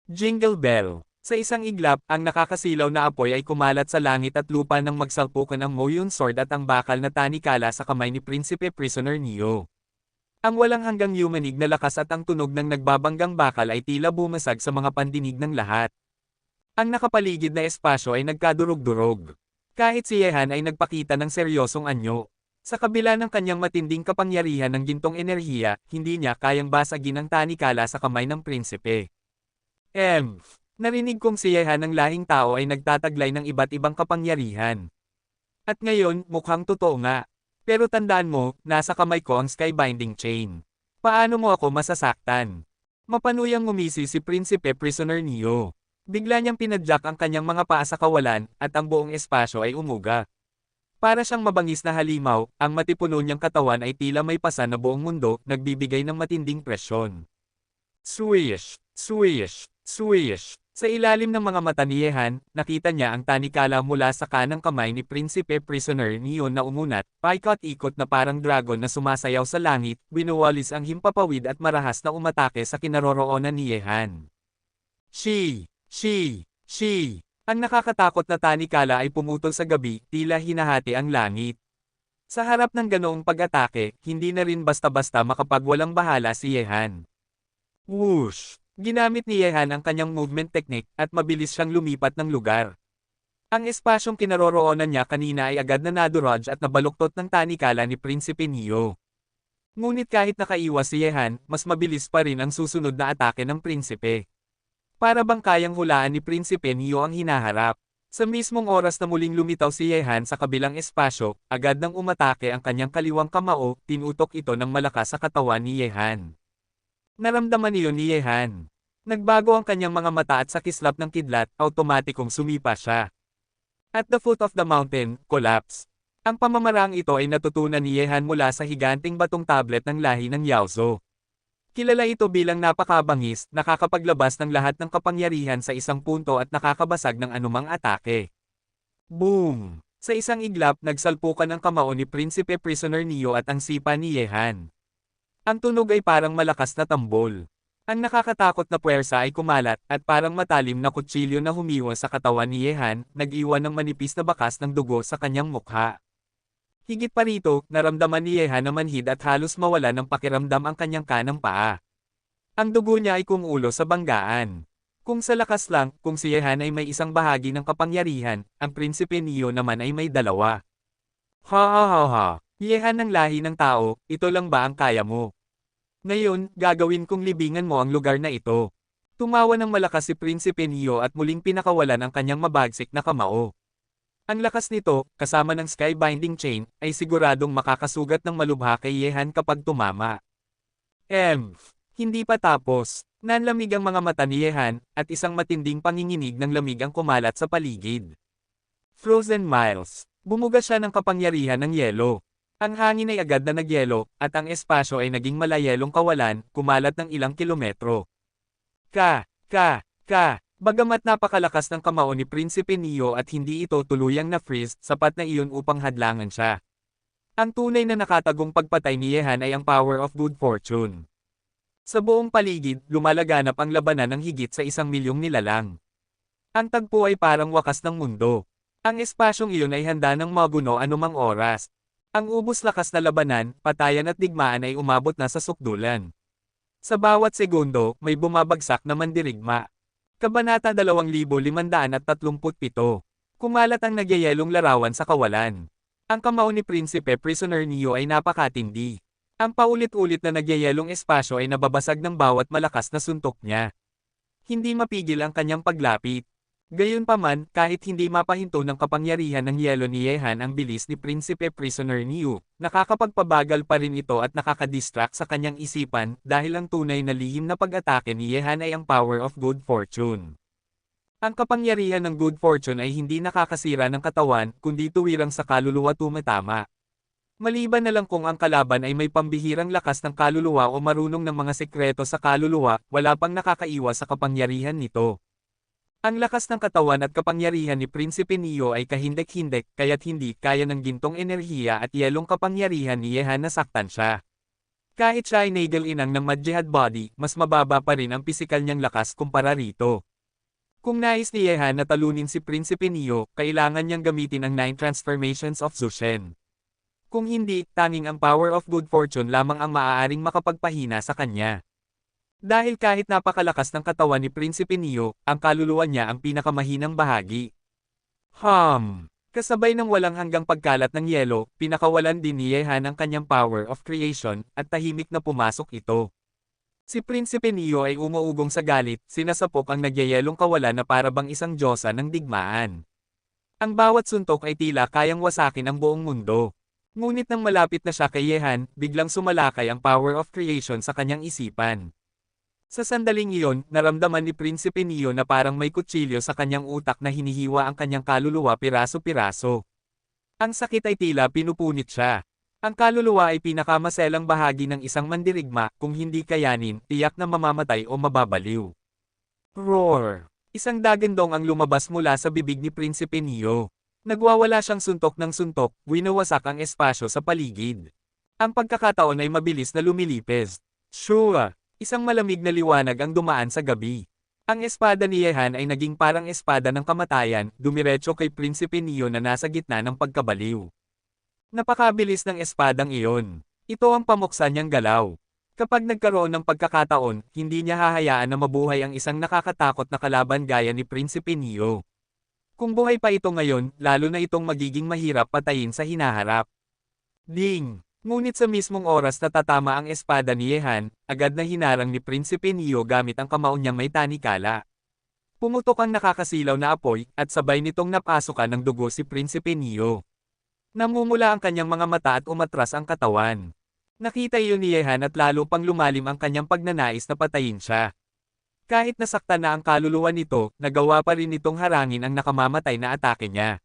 Jingle Bell. Sa isang iglap, ang nakakasilaw na apoy ay kumalat sa langit at lupa nang magsalpukan ang Moyun Sword at ang bakal na tanikala sa kamay ni Prinsipe Prisoner Neo. Ang walang hanggang yumanig na lakas at ang tunog ng nagbabanggang bakal ay tila bumasag sa mga pandinig ng lahat. Ang nakapaligid na espasyo ay nagkadurog-durog. Kahit si Yehan ay nagpakita ng seryosong anyo. Sa kabila ng kanyang matinding kapangyarihan ng gintong enerhiya, hindi niya kayang basagin ang tanikala sa kamay ng prinsipe. Narinig kong si Yehan ng lahing tao ay nagtataglay ng iba't ibang kapangyarihan. At ngayon, mukhang totoo nga. Pero tandaan mo, nasa kamay ko ang Skybinding Chain. Paano mo ako masasaktan? Mapanuyang ngumisi si Prinsipe Prisoner Neo. Bigla niyang pinadyak ang kanyang mga paa sa kawalan, at ang buong espasyo ay umuga. Para siyang mabangis na halimaw, ang matipuno niyang katawan ay tila may pasan na buong mundo, nagbibigay ng matinding presyon. Swish! Swish! Swish! Sa ilalim ng mga mata ni Yehan, nakita niya ang tanikala mula sa kanang kamay ni Prinsipe Prisoner Neo na umunat, paikot-ikot na parang dragon na sumasayaw sa langit, binuwalis ang himpapawid at marahas na umatake sa kinaroroonan ni Yehan. Shi! Ang nakakatakot na tanikala ay pumutol sa gabi, tila hinahati ang langit. Sa harap ng ganoong pag-atake, hindi na rin basta-basta makapagwalang bahala si Yehan. Whoosh! Ginamit ni Yehan ang kanyang movement technique, at mabilis siyang lumipat ng lugar. Ang espasyong kinaroroonan niya kanina ay agad na naduraj at nabaluktot ng tanikala ni Prinsipe Neo. Ngunit kahit nakaiwas si Yehan, mas mabilis pa rin ang susunod na atake ng prinsipe. Para bang kayang hulaan ni Prinsipe Neo ang hinaharap. Sa mismong oras na muling lumitaw si Yehan sa kabilang espasyo, agad nang umatake ang kanyang kaliwang kamao, tinutok ito ng malakas sa katawan ni Yehan. Naramdaman iyon ni Yehan. Nagbago ang kanyang mga mata at sa kislap ng kidlat, automatikong sumipa siya. At the foot of the mountain, collapse. Ang pamamaraang ito ay natutunan ni Yehan mula sa higanting batong tablet ng lahi ng Yaozo. Kilala ito bilang napakabangis, nakakapaglabas ng lahat ng kapangyarihan sa isang punto at nakakabasag ng anumang atake. Boom! Sa isang iglap, nagsalpukan ang kamao ni Prinsipe Prisoner Neo at ang sipa ni Yehan. Ang tunog ay parang malakas na tambol. Ang nakakatakot na puwersa ay kumalat, at parang matalim na kutsilyo na humiwa sa katawan ni Yehan, nag-iwan ng manipis na bakas ng dugo sa kanyang mukha. Higit pa rito, naramdaman ni Yehan na manhid at halos mawala ng pakiramdam ang kanyang kanang paa. Ang dugo niya ay kumulo sa banggaan. Kung sa lakas lang, kung si Yehan ay may isang bahagi ng kapangyarihan, ang Prinsipe Neo naman ay may dalawa. Ha! Yehan ng lahi ng tao, ito lang ba ang kaya mo? Ngayon, gagawin kong libingan mo ang lugar na ito. Tumawa ng malakas si Prinsipe Neo at muling pinakawalan ang kanyang mabagsik na kamao. Ang lakas nito, kasama ng Skybinding Chain, ay siguradong makakasugat ng malubha kay Yehan kapag tumama. Hindi pa tapos. Nanlamig ang mga mata ni Yehan, at isang matinding panginginig ng lamig ang kumalat sa paligid. Frozen Miles. Bumuga siya ng kapangyarihan ng yelo. Ang hangin ay agad na nagyelo, at ang espasyo ay naging malayelong kawalan, kumalat ng ilang kilometro. Bagamat napakalakas ng kamao ni Prinsipe Neo at hindi ito tuluyang na-freeze, sapat na iyon upang hadlangan siya. Ang tunay na nakatagong pagpatay ni Yehan ay ang power of good fortune. Sa buong paligid, lumalaganap ang labanan ng higit sa 1,000,000 nilalang. Ang tagpo ay parang wakas ng mundo. Ang espasyong iyon ay handa ng maguno anumang oras. Ang ubos lakas na labanan, patayan at digmaan ay umabot na sa sukdulan. Sa bawat segundo, may bumabagsak na mandirigma. Kabanata 2537. Kumalat ang nagyayelong larawan sa kawalan. Ang kamao ni Prinsipe Prisoner Neo ay napakatindi. Ang paulit-ulit na nagyayelong espasyo ay nababasag ng bawat malakas na suntok niya. Hindi mapigil ang kanyang paglapit. Gayunpaman, kahit hindi mapahinto ng kapangyarihan ng yelo ni Yehan ang bilis ni Prinsipe Prisoner Neo, nakakapagpabagal pa rin ito at nakakadistract sa kanyang isipan dahil ang tunay na lihim na pag-atake ni Yehan ay ang power of good fortune. Ang kapangyarihan ng good fortune ay hindi nakakasira ng katawan kundi tuwirang sa kaluluwa tumatama. Maliban na lang kung ang kalaban ay may pambihirang lakas ng kaluluwa o marunong ng mga sekreto sa kaluluwa, wala pang nakakaiwas sa kapangyarihan nito. Ang lakas ng katawan at kapangyarihan ni Prinsipe Neo ay kahindek-hindek kaya't hindi kaya ng gintong enerhiya at yelong kapangyarihan ni Yehan na saktan siya. Kahit siya ay naidal-inang ng Madjihad body, mas mababa pa rin ang pisikal niyang lakas kumpara rito. Kung nais ni Yehan na talunin si Prinsipe Neo, kailangan niyang gamitin ang 9 transformations of Zushen. Kung hindi, tanging ang power of good fortune lamang ang maaaring makapagpahina sa kanya. Dahil kahit napakalakas ng katawan ni Prinsipe Neo, ang kaluluwa niya ang pinakamahinang bahagi. Kasabay ng walang hanggang pagkalat ng yelo, pinakawalan din ni Yehan ang kanyang power of creation, at tahimik na pumasok ito. Si Prinsipe Neo ay umuugong sa galit, sinasapok ang nagyayelong kawalan na para bang isang diyosa ng digmaan. Ang bawat suntok ay tila kayang wasakin ang buong mundo. Ngunit nang malapit na siya kay Yehan, biglang sumalakay ang power of creation sa kanyang isipan. Sa sandaling iyon, naramdaman ni Prinsipe Neo na parang may kutsilyo sa kanyang utak na hinihiwa ang kanyang kaluluwa piraso-piraso. Ang sakit ay tila pinupunit siya. Ang kaluluwa ay pinakamaselang bahagi ng isang mandirigma, kung hindi kayanin, tiyak na mamamatay o mababaliw. Roar! Isang dagandong ang lumabas mula sa bibig ni Prinsipe Neo. Nagwawala siyang suntok ng suntok, winawasak ang espasyo sa paligid. Ang pagkakataon ay mabilis na lumilipez. Shua! Isang malamig na liwanag ang dumaan sa gabi. Ang espada ni Yehan ay naging parang espada ng kamatayan, dumiretso kay Prinsipe Neo na nasa gitna ng pagkabaliw. Napakabilis ng espadang iyon. Ito ang pamuksa niyang galaw. Kapag nagkaroon ng pagkakataon, hindi niya hahayaan na mabuhay ang isang nakakatakot na kalaban gaya ni Prinsipe Neo. Kung buhay pa ito ngayon, lalo na itong magiging mahirap patayin sa hinaharap. Ding! Ngunit sa mismong oras na tatama ang espada ni Yehan, agad na hinarang ni Prinsipe Neo gamit ang kamao niyang may tanikala. Pumutok ang nakakasilaw na apoy, at sabay nitong napasukan ng dugo si Prinsipe Neo. Namumula ang kanyang mga mata at umatras ang katawan. Nakita iyon ni Yehan at lalo pang lumalim ang kanyang pagnanais na patayin siya. Kahit nasaktan na ang kaluluwa nito, nagawa pa rin nitong harangin ang nakamamatay na atake niya.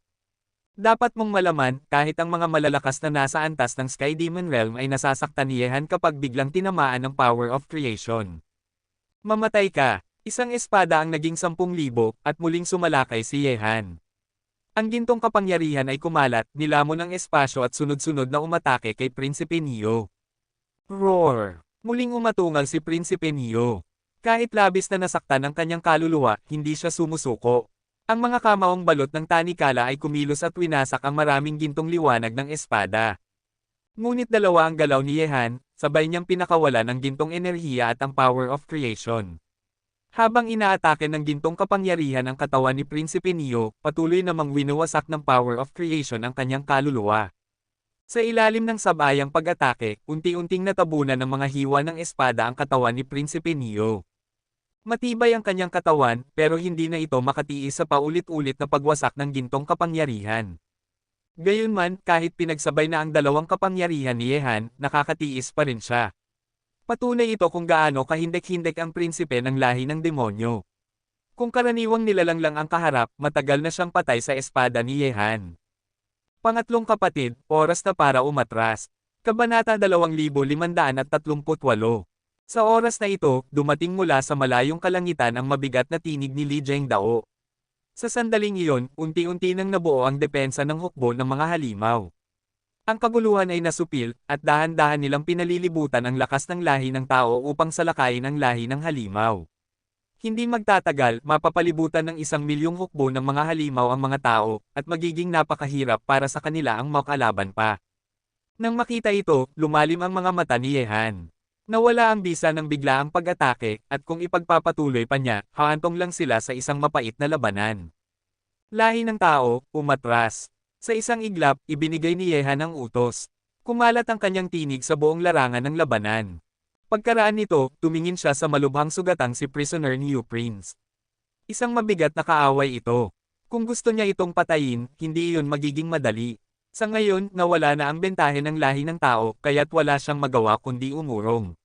Dapat mong malaman, kahit ang mga malalakas na nasa antas ng Sky Demon Realm ay nasasaktan ni Yehan kapag biglang tinamaan ng power of creation. Mamatay ka! Isang espada ang naging 10,000, at muling sumalakay si Yehan. Ang gintong kapangyarihan ay kumalat, nilamon ang espasyo at sunod-sunod na umatake kay Prinsipe Neo. Roar! Muling umatungal si Prinsipe Neo. Kahit labis na nasaktan ang kanyang kaluluwa, hindi siya sumusuko. Ang mga kamaong balot ng tanikala ay kumilos at winasak ang maraming gintong liwanag ng espada. Ngunit dalawa ang galaw ni Yehan, sabay niyang pinakawalan ang gintong enerhiya at ang power of creation. Habang inaatake ng gintong kapangyarihan ang katawan ni Prinsipe Neo, patuloy namang winawasak ng power of creation ang kanyang kaluluwa. Sa ilalim ng sabayang pag-atake, unti-unting natabunan ng mga hiwa ng espada ang katawan ni Prinsipe Neo. Matibay ang kanyang katawan, pero hindi na ito makatiis sa paulit-ulit na pagwasak ng gintong kapangyarihan. Gayunman, kahit pinagsabay na ang dalawang kapangyarihan ni Yehan, nakakatiis pa rin siya. Patunay ito kung gaano kahindek-hindek ang prinsipe ng lahi ng demonyo. Kung karaniwang nilalang lang ang kaharap, matagal na siyang patay sa espada ni Yehan. Pangatlong kapatid, oras na para umatras. Kabanata 2538. Sa oras na ito, dumating mula sa malayong kalangitan ang mabigat na tinig ni Li Zhengdao. Sa sandaling iyon, unti-unti nang nabuo ang depensa ng hukbo ng mga halimaw. Ang kaguluhan ay nasupil, at dahan-dahan nilang pinalilibutan ang lakas ng lahi ng tao upang salakayin ang lahi ng halimaw. Hindi magtatagal, mapapalibutan ng 1,000,000 hukbo ng mga halimaw ang mga tao, at magiging napakahirap para sa kanila ang makalaban pa. Nang makita ito, lumalim ang mga mata ni Yehan. Nawala ang bisa ng biglaang pag-atake, at kung ipagpapatuloy pa niya, haantong lang sila sa isang mapait na labanan. Lahi ng tao, umatras. Sa isang iglap, ibinigay ni Yehan ang utos. Kumalat ang kanyang tinig sa buong larangan ng labanan. Pagkaraan nito, tumingin siya sa malubhang sugatang si prisoner ni Prince. Isang mabigat na kaaway ito. Kung gusto niya itong patayin, hindi iyon magiging madali. Sa ngayon, nawala na ang bentahe ng lahi ng tao, kaya't wala siyang magawa kundi umurong.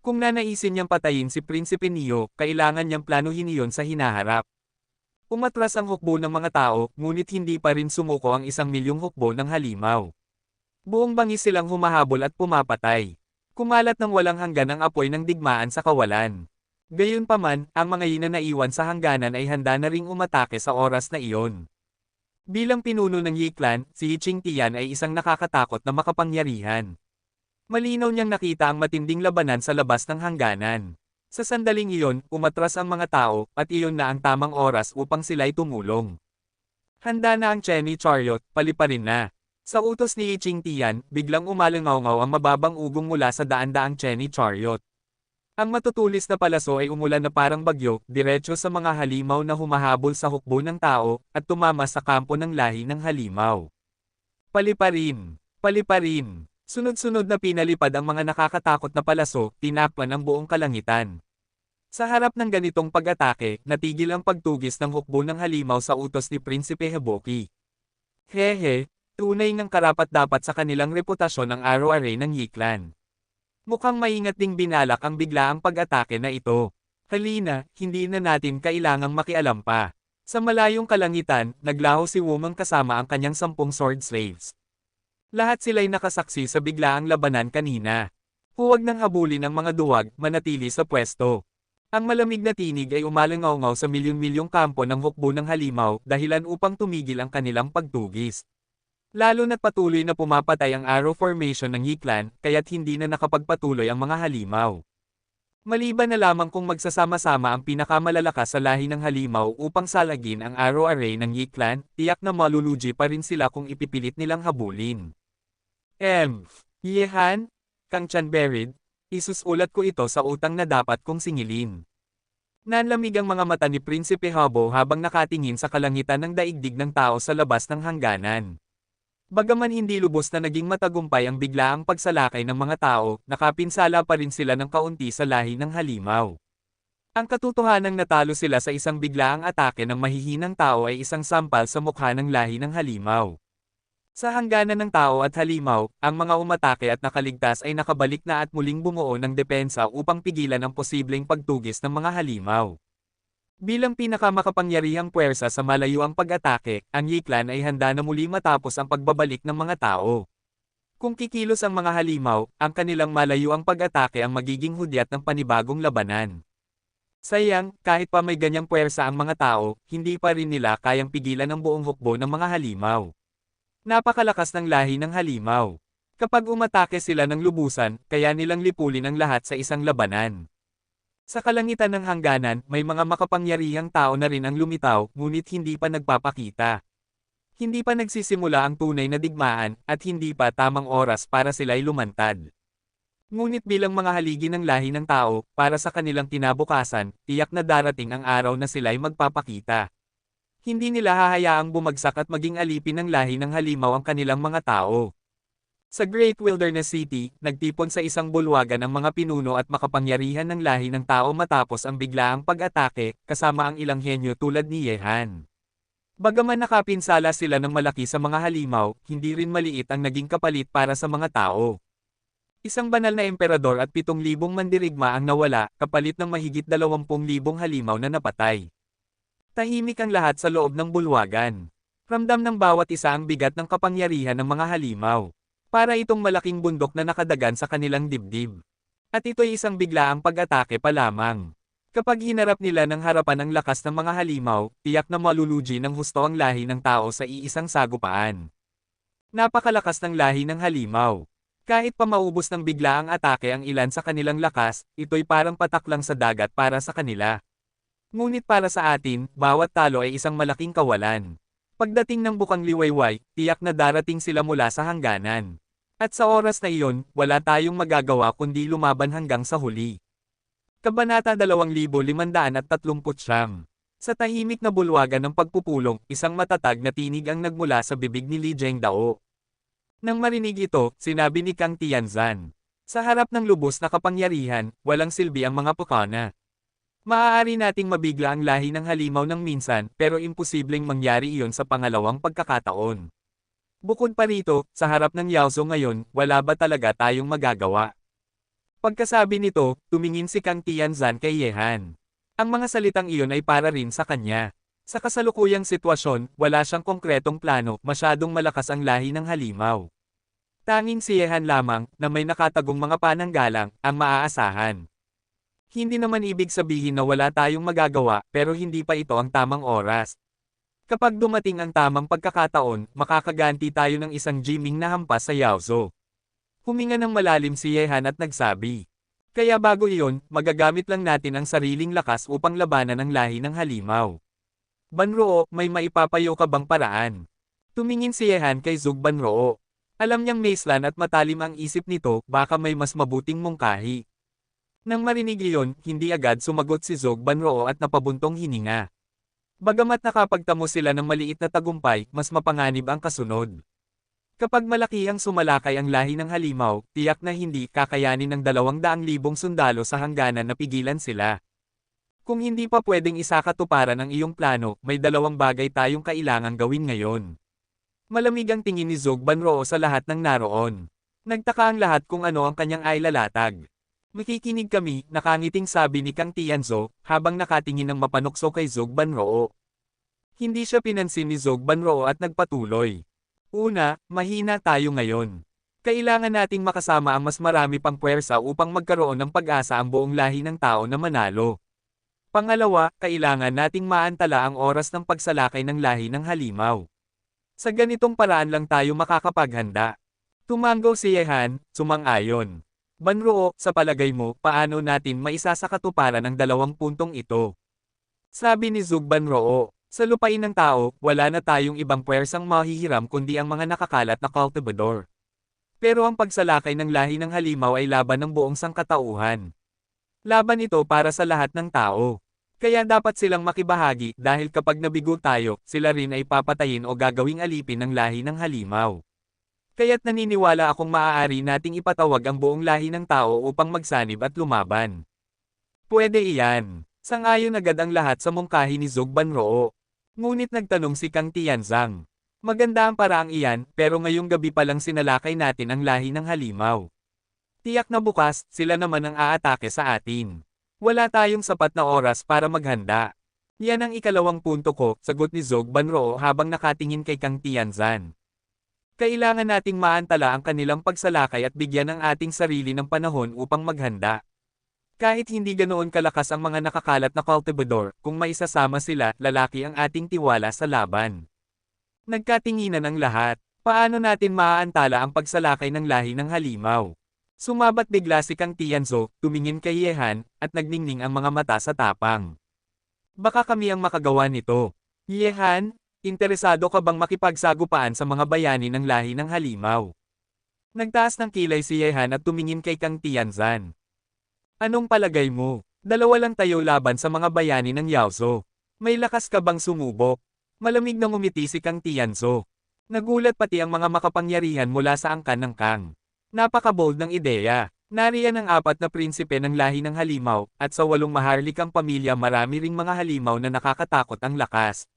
Kung nanaisin niyang patayin si Prinsipe Neo, kailangan niyang planuhin iyon sa hinaharap. Umatras ang hukbo ng mga tao, ngunit hindi pa rin sumuko ang 1,000,000 hukbo ng halimaw. Buong bangis silang humahabol at pumapatay. Kumalat ng walang hanggan ang apoy ng digmaan sa kawalan. Gayunpaman, ang mga ina na iwan sa hangganan ay handa na ring umatake sa oras na iyon. Bilang pinuno ng Yi Clan, si Yiching Tian ay isang nakakatakot na makapangyarihan. Malinaw niyang nakita ang matinding labanan sa labas ng hangganan. Sa sandaling iyon, umatras ang mga tao, at iyon na ang tamang oras upang sila'y tumulong. Handa na ang Cheney Chariot, paliparin na. Sa utos ni Yiching Tian, biglang umalangaw-ngaw ang mababang ugong mula sa daan-daang Cheney Chariot. Ang matutulis na palaso ay umulan na parang bagyo, diretso sa mga halimaw na humahabol sa hukbo ng tao, at tumama sa kampo ng lahi ng halimaw. Paliparin! Paliparin! Sunod-sunod na pinalipad ang mga nakakatakot na palaso, tinakpan ang buong kalangitan. Sa harap ng ganitong pag-atake, natigil ang pagtugis ng hukbo ng halimaw sa utos ni Prinsipe Heboki. Hehe, tunay ng karapat-dapat sa kanilang reputasyon ang Arrow Array ng Yi Clan. Mukhang maingat ding binalak ang biglaang pag-atake na ito. Halina, hindi na natin kailangang makialam pa. Sa malayong kalangitan, naglaho si Wumang kasama ang kanyang 10 sword slaves. Lahat sila'y nakasaksi sa biglaang labanan kanina. Huwag nang habulin ang mga duwag, manatili sa pwesto. Ang malamig na tinig ay umalangaw-ngaw sa milyon-milyong kampo ng hukbo ng halimaw, dahilan upang tumigil ang kanilang pagtugis. Lalo na't patuloy na pumapatay ang Arrow Formation ng Yi Clan, kaya't hindi na nakapagpatuloy ang mga halimaw. Maliban na lamang kung magsasama-sama ang pinakamalalakas sa lahi ng halimaw upang salagin ang Arrow Array ng Yi Clan, tiyak na malulugi pa rin sila kung ipipilit nilang habulin. Yehan? Kang Chanberid? Isusulat ko ito sa utang na dapat kong singilin. Nanlamig ang mga mata ni Prinsipe Habo habang nakatingin sa kalangitan ng daigdig ng tao sa labas ng hangganan. Bagaman hindi lubos na naging matagumpay ang biglaang pagsalakay ng mga tao, nakapinsala pa rin sila ng kaunti sa lahi ng halimaw. Ang katotohanang natalo sila sa isang biglaang atake ng mahihinang tao ay isang sampal sa mukha ng lahi ng halimaw. Sa hangganan ng tao at halimaw, ang mga umatake at nakaligtas ay nakabalik na at muling bumuo ng depensa upang pigilan ang posibleng pagtugis ng mga halimaw. Bilang pinakamakapangyarihang puwersa sa malayuang pag-atake, ang Yi Clan ay handa na muli matapos ang pagbabalik ng mga tao. Kung kikilos ang mga halimaw, ang kanilang malayuang pag-atake ang magiging hudyat ng panibagong labanan. Sayang, kahit pa may ganyang puwersa ang mga tao, hindi pa rin nila kayang pigilan ang buong hukbo ng mga halimaw. Napakalakas ng lahi ng halimaw. Kapag umatake sila ng lubusan, kaya nilang lipulin ang lahat sa isang labanan. Sa kalangitan ng hangganan, may mga makapangyarihang tao na rin ang lumitaw, ngunit hindi pa nagpapakita. Hindi pa nagsisimula ang tunay na digmaan, at hindi pa tamang oras para sila'y lumantad. Ngunit bilang mga haligi ng lahi ng tao, para sa kanilang kinabukasan, tiyak na darating ang araw na sila'y magpapakita. Hindi nila hahayaang bumagsak at maging alipin ng lahi ng halimaw ang kanilang mga tao. Sa Great Wilderness City, nagtipon sa isang bulwagan ang mga pinuno at makapangyarihan ng lahi ng tao matapos ang biglaang pag-atake, kasama ang ilang henyo tulad ni Yehan. Bagaman nakapinsala sila ng malaki sa mga halimaw, hindi rin maliit ang naging kapalit para sa mga tao. Isang banal na emperador at 7,000 mandirigma ang nawala, kapalit ng mahigit 20,000 halimaw na napatay. Tahimik ang lahat sa loob ng bulwagan. Ramdam ng bawat isa ang bigat ng kapangyarihan ng mga halimaw. Para itong malaking bundok na nakadagan sa kanilang dibdib. At ito'y isang biglaang pag-atake pa lamang. Kapag hinarap nila ng harapan ang lakas ng mga halimaw, tiyak na malulugi ng husto ang lahi ng tao sa iisang sagupaan. Napakalakas ng lahi ng halimaw. Kahit pa maubos ng bigla ang atake ang ilan sa kanilang lakas, ito'y parang patak lang sa dagat para sa kanila. Ngunit para sa atin, bawat talo ay isang malaking kawalan. Pagdating ng bukang liwayway, tiyak na darating sila mula sa hangganan. At sa oras na iyon, wala tayong magagawa kundi lumaban hanggang sa huli. Kabanata 2539. Sa tahimik na bulwagan ng pagpupulong, isang matatag na tinig ang nagmula sa bibig ni Li Zhengdao. Nang marinig ito, sinabi ni Kang Tianzan, sa harap ng lubos na kapangyarihan, walang silbi ang mga pukana. Maaari nating mabigla ang lahi ng halimaw ng minsan, pero imposibleng mangyari iyon sa pangalawang pagkakataon. Bukod pa rito, sa harap ng Yaozo ngayon, wala ba talaga tayong magagawa? Pagkasabi nito, tumingin si Kang Tianzan kay Yehan. Ang mga salitang iyon ay para rin sa kanya. Sa kasalukuyang sitwasyon, wala siyang konkretong plano, masyadong malakas ang lahi ng halimaw. Tanging si Yehan lamang, na may nakatagong mga pananggalang, ang maaasahan. Hindi naman ibig sabihin na wala tayong magagawa, pero hindi pa ito ang tamang oras. Kapag dumating ang tamang pagkakataon, makakaganti tayo ng isang Jiming na hampas sa Yaozo. Huminga ng malalim si Yehan at nagsabi. Kaya bago iyon, magagamit lang natin ang sariling lakas upang labanan ang lahi ng halimaw. Banroo, may maipapayo ka bang paraan? Tumingin si Yehan kay Zug Banroo. Alam niyang maislan at matalim ang isip nito, baka may mas mabuting mungkahi. Nang marinig iyon, hindi agad sumagot si Zog Banroo at napabuntong hininga. Bagamat nakapagtamo sila ng maliit na tagumpay, mas mapanganib ang kasunod. Kapag malaki ang sumalakay ang lahi ng halimaw, tiyak na hindi kakayanin ng 200,000 sundalo sa hangganan na pigilan sila. Kung hindi pa pwedeng isakatuparan ang iyong plano, may dalawang bagay tayong kailangang gawin ngayon. Malamig ang tingin ni Zog Banroo sa lahat ng naroon. Nagtaka ang lahat kung ano ang kanyang ailalatag. Makikinig kami, nakangiting sabi ni Kang Tianzo, habang nakatingin ng mapanukso kay Zog Banroo. Hindi siya pinansin ni Zog Banroo at nagpatuloy. Una, mahina tayo ngayon. Kailangan nating makasama ang mas marami pang puwersa upang magkaroon ng pag-asa ang buong lahi ng tao na manalo. Pangalawa, kailangan nating maantala ang oras ng pagsalakay ng lahi ng halimaw. Sa ganitong paraan lang tayo makakapaghanda. Tumanggaw si Yehan, sumang-ayon. Banroo, sa palagay mo, paano natin maisasakatuparan ang 2 puntong ito? Sabi ni Zug Banroo, sa lupain ng tao, wala na tayong ibang puwersang mahihiram kundi ang mga nakakalat na cultivador. Pero ang pagsalakay ng lahi ng halimaw ay laban ng buong sangkatauhan. Laban ito para sa lahat ng tao. Kaya dapat silang makibahagi dahil kapag nabigo tayo, sila rin ay papatayin o gagawing alipin ng lahi ng halimaw. Kaya't naniniwala akong maaari nating ipatawag ang buong lahi ng tao upang magsanib at lumaban. Pwede iyan. Sang-ayon agad ang lahat sa mungkahi ni Zog Banroo. Ngunit nagtanong si Kang Tianzang. Maganda ang paraang iyan, pero ngayong gabi pa lang sinalakay natin ang lahi ng halimaw. Tiyak na bukas, sila naman ang aatake sa atin. Wala tayong sapat na oras para maghanda. Yan ang ikalawang punto ko, sagot ni Zog Banroo habang nakatingin kay Kang Tianzan. Kailangan nating maantala ang kanilang pagsalakay at bigyan ang ating sarili ng panahon upang maghanda. Kahit hindi ganoon kalakas ang mga nakakalat na cultivador, kung maisasama sila, lalaki ang ating tiwala sa laban. Nagkatinginan ang lahat. Paano natin maaantala ang pagsalakay ng lahi ng halimaw? Sumabat bigla si Kang Tianzo, tumingin kay Yehan, at nagningning ang mga mata sa tapang. Baka kami ang makagawa nito. Yehan, interesado ka bang makipagsagupaan sa mga bayani ng lahi ng halimaw? Nagtaas ng kilay si Yehan at tumingin kay Kang Tianzan. Anong palagay mo? Dalawa lang tayo laban sa mga bayani ng Yaozo. May lakas ka bang sumubok? Malamig na ngumiti si Kang Tianzo. Nagulat pati ang mga makapangyarihan mula sa angkan ng Kang. Napaka-bold ng ideya. Nariyan ang 4 na prinsipe ng lahi ng halimaw, at sa 8 maharlikang pamilya marami ring mga halimaw na nakakatakot ang lakas.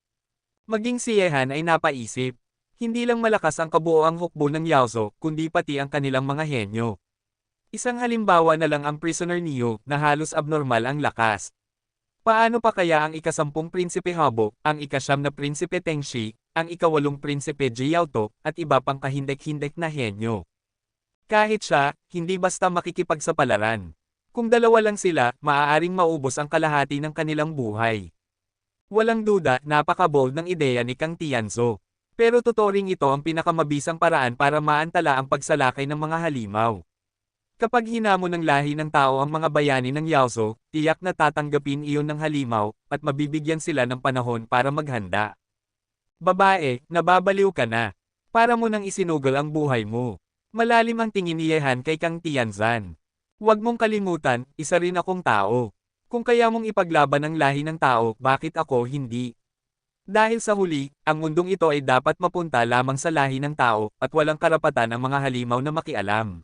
Maging si Yehan ay napaisip. Hindi lang malakas ang kabuoang hukbo ng Yaozo, kundi pati ang kanilang mga henyo. Isang halimbawa na lang ang Prisoner Neo, na halos abnormal ang lakas. Paano pa kaya ang ika-10 prinsipe Habo, ang ika-9 na prinsipe Tengshi, ang ika-8 prinsipe Jiaoto, at iba pang kahindek-hindek na henyo? Kahit siya, hindi basta makikipagsapalaran. Kung dalawa lang sila, maaaring maubos ang kalahati ng kanilang buhay. Walang duda, napaka-bold ng ideya ni Kang Tianzo. Pero totoo ring ito ang pinakamabisang paraan para maantala ang pagsalakay ng mga halimaw. Kapag hinamon ng lahi ng tao ang mga bayani ng Yaozo, tiyak na tatanggapin iyon ng halimaw, at mabibigyan sila ng panahon para maghanda. Babae, nababaliw ka na. Para mo nang isinugol ang buhay mo. Malalim ang tingin ni Yehan kay Kang Tianzan. Huwag mong kalimutan, isa rin akong tao. Kung kaya mong ipaglaban ang lahi ng tao, bakit ako hindi? Dahil sa huli, ang mundong ito ay dapat mapunta lamang sa lahi ng tao, at walang karapatan ang mga halimaw na makialam.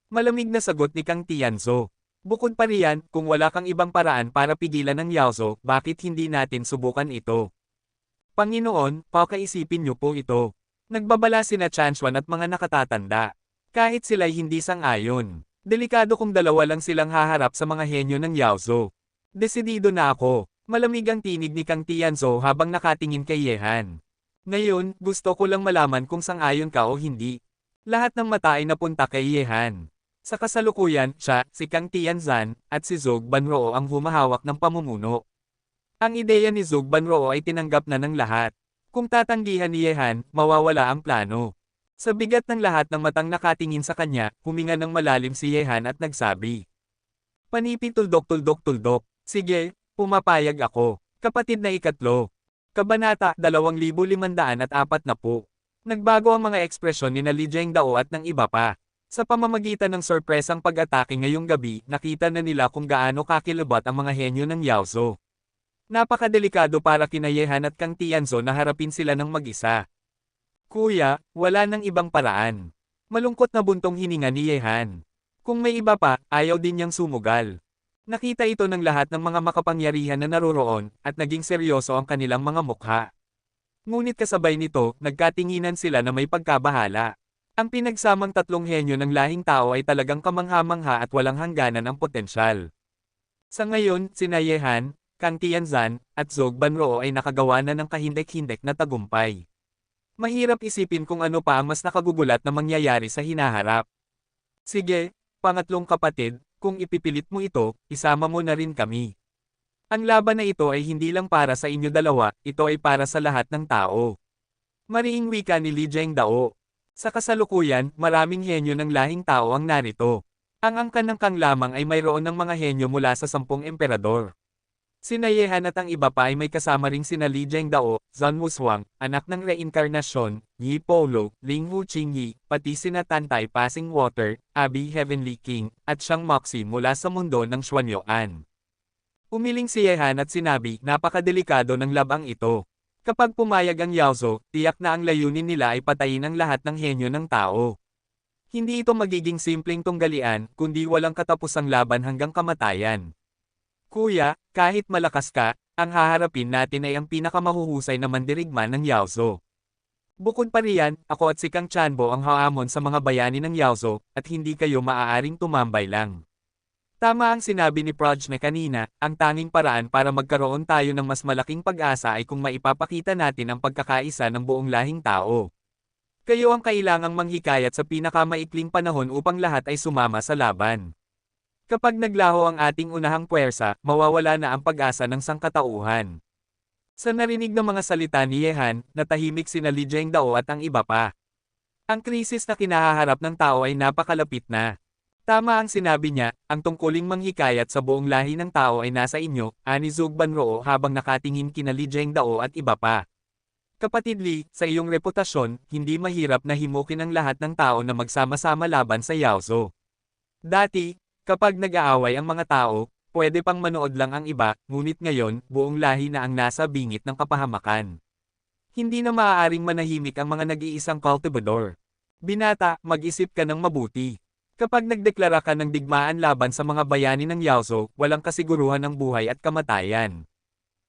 Malamig na sagot ni Kang Tianzo. Bukod pa riyan, kung wala kang ibang paraan para pigilan ng Yaozo, bakit hindi natin subukan ito? Panginoon, pakaisipin niyo po ito. Nagbabala sina Chanshuan at mga nakatatanda. Kahit sila'y hindi sang-ayon. Delikado kung dalawa lang silang haharap sa mga henyo ng Yaozo. Desidido na ako. Malamig ang tinig ni Kang Tianzo habang nakatingin kay Yehan. Ngayon, gusto ko lang malaman kung sang-ayon ka o hindi. Lahat ng mata ay napunta kay Yehan. Sa kasalukuyan, siya, si Kang Tianzan, at si Zhou Banroo ang humahawak ng pamumuno. Ang ideya ni Zhou Banroo ay tinanggap na ng lahat. Kung tatanggihan ni Yehan, mawawala ang plano. Sa bigat ng lahat ng matang nakatingin sa kanya, huminga ng malalim si Yehan at nagsabi. Panipi tuldok-tuldok-tuldok. Sige, pumapayag ako. Kapatid na ikatlo. Kabanata 2540. Nagbago ang mga ekspresyon ni Li Zhengdao at ng iba pa. Sa pamamagitan ng sorpresang pag-atake ngayong gabi, nakita na nila kung gaano kakilabot ang mga henyo ng Yaozo. Napakadelikado para kina Yehan at Kang Tianzo na harapin sila ng mag-isa. Kuya, wala nang ibang paraan. Malungkot na buntong hininga ni Yehan. Kung may iba pa, ayaw din niyang sumugal. Nakita ito ng lahat ng mga makapangyarihan na naroroon, at naging seryoso ang kanilang mga mukha. Ngunit kasabay nito, nagkatinginan sila na may pagkabahala. Ang pinagsamang tatlong henyo ng lahing tao ay talagang kamangha-mangha at walang hangganan ang potensyal. Sa ngayon, sina Yehan, Kang Tianzan, at Zhou Banroo ay nakagawa na ng kahindek-hindek na tagumpay. Mahirap isipin kung ano pa ang mas nakagugulat na mangyayari sa hinaharap. Sige, pangatlong kapatid, kung ipipilit mo ito, isama mo na rin kami. Ang laban na ito ay hindi lang para sa inyo dalawa, ito ay para sa lahat ng tao. Mariing wika ni Li Zhengdao. Sa kasalukuyan, maraming henyo ng lahing tao ang narito. Ang angkan ng Kang lamang ay mayroon ng mga henyo mula sa 10 emperador. Sina Yehan at ang iba pa ay may kasama ring sina Li Zhengdao, Zhang Wushuang, anak ng reinkarnasyon, Yi Polo, Ling Wu Qingyi, pati sina Tantay Passing Water, Abi Heavenly King, at Shang Moxie mula sa mundo ng Xuanyuan. Umiling si Yehan at sinabi, napakadelikado ng labang ito. Kapag pumayag ang Yaozo, tiyak na ang layunin nila ay patayin ang lahat ng henyo ng tao. Hindi ito magiging simpleng tunggalian, kundi walang katapusang laban hanggang kamatayan. Kuya, kahit malakas ka, ang haharapin natin ay ang pinakamahuhusay na mandirigma ng Yaozo. Bukod pa riyan, ako at si Kang Chanbo ang haamon sa mga bayani ng Yaozo, at hindi kayo maaaring tumambay lang. Tama ang sinabi ni Prajna kanina, ang tanging paraan para magkaroon tayo ng mas malaking pag-asa ay kung maipapakita natin ang pagkakaisa ng buong lahing tao. Kayo ang kailangang manghikayat sa pinakamaikling panahon upang lahat ay sumama sa laban. Kapag naglaho ang ating unahang puwersa, mawawala na ang pag-asa ng sangkatauhan. Sa narinig ng mga salita ni Yehan, natahimik sina Li Zhengdao at ang iba pa. Ang krisis na kinahaharap ng tao ay napakalapit na. Tama ang sinabi niya, ang tungkuling manghikayat sa buong lahi ng tao ay nasa inyo, ani Zhou Banroo habang nakatingin kina Li Zhengdao at iba pa. Kapatid Li, sa iyong reputasyon, hindi mahirap na himukin ang lahat ng tao na magsama-sama laban sa Yaozo. Dati, kapag nag-aaway ang mga tao, pwede pang manood lang ang iba, ngunit ngayon, buong lahi na ang nasa bingit ng kapahamakan. Hindi na maaaring manahimik ang mga nag-iisang cultivador. Binata, mag-isip ka ng mabuti. Kapag nagdeklara ka ng digmaan laban sa mga bayani ng Yaozo, walang kasiguruhan ng buhay at kamatayan.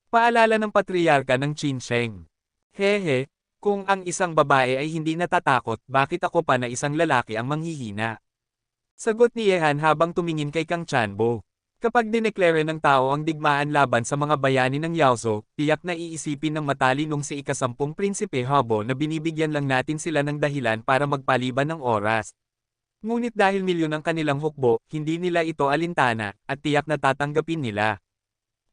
Paalala ng patriarka ng Qinsheng. Hehe, kung ang isang babae ay hindi natatakot, bakit ako pa na isang lalaki ang manghihina? Sagot ni Yehan habang tumingin kay Kang Chanbo. Kapag dineklare ng tao ang digmaan laban sa mga bayani ng Yaozo, tiyak na iisipin ng matalinong si ika-10 prinsipe Habo na binibigyan lang natin sila ng dahilan para magpaliban ng oras. Ngunit dahil milyon ang kanilang hukbo, hindi nila ito alintana, at tiyak na tatanggapin nila.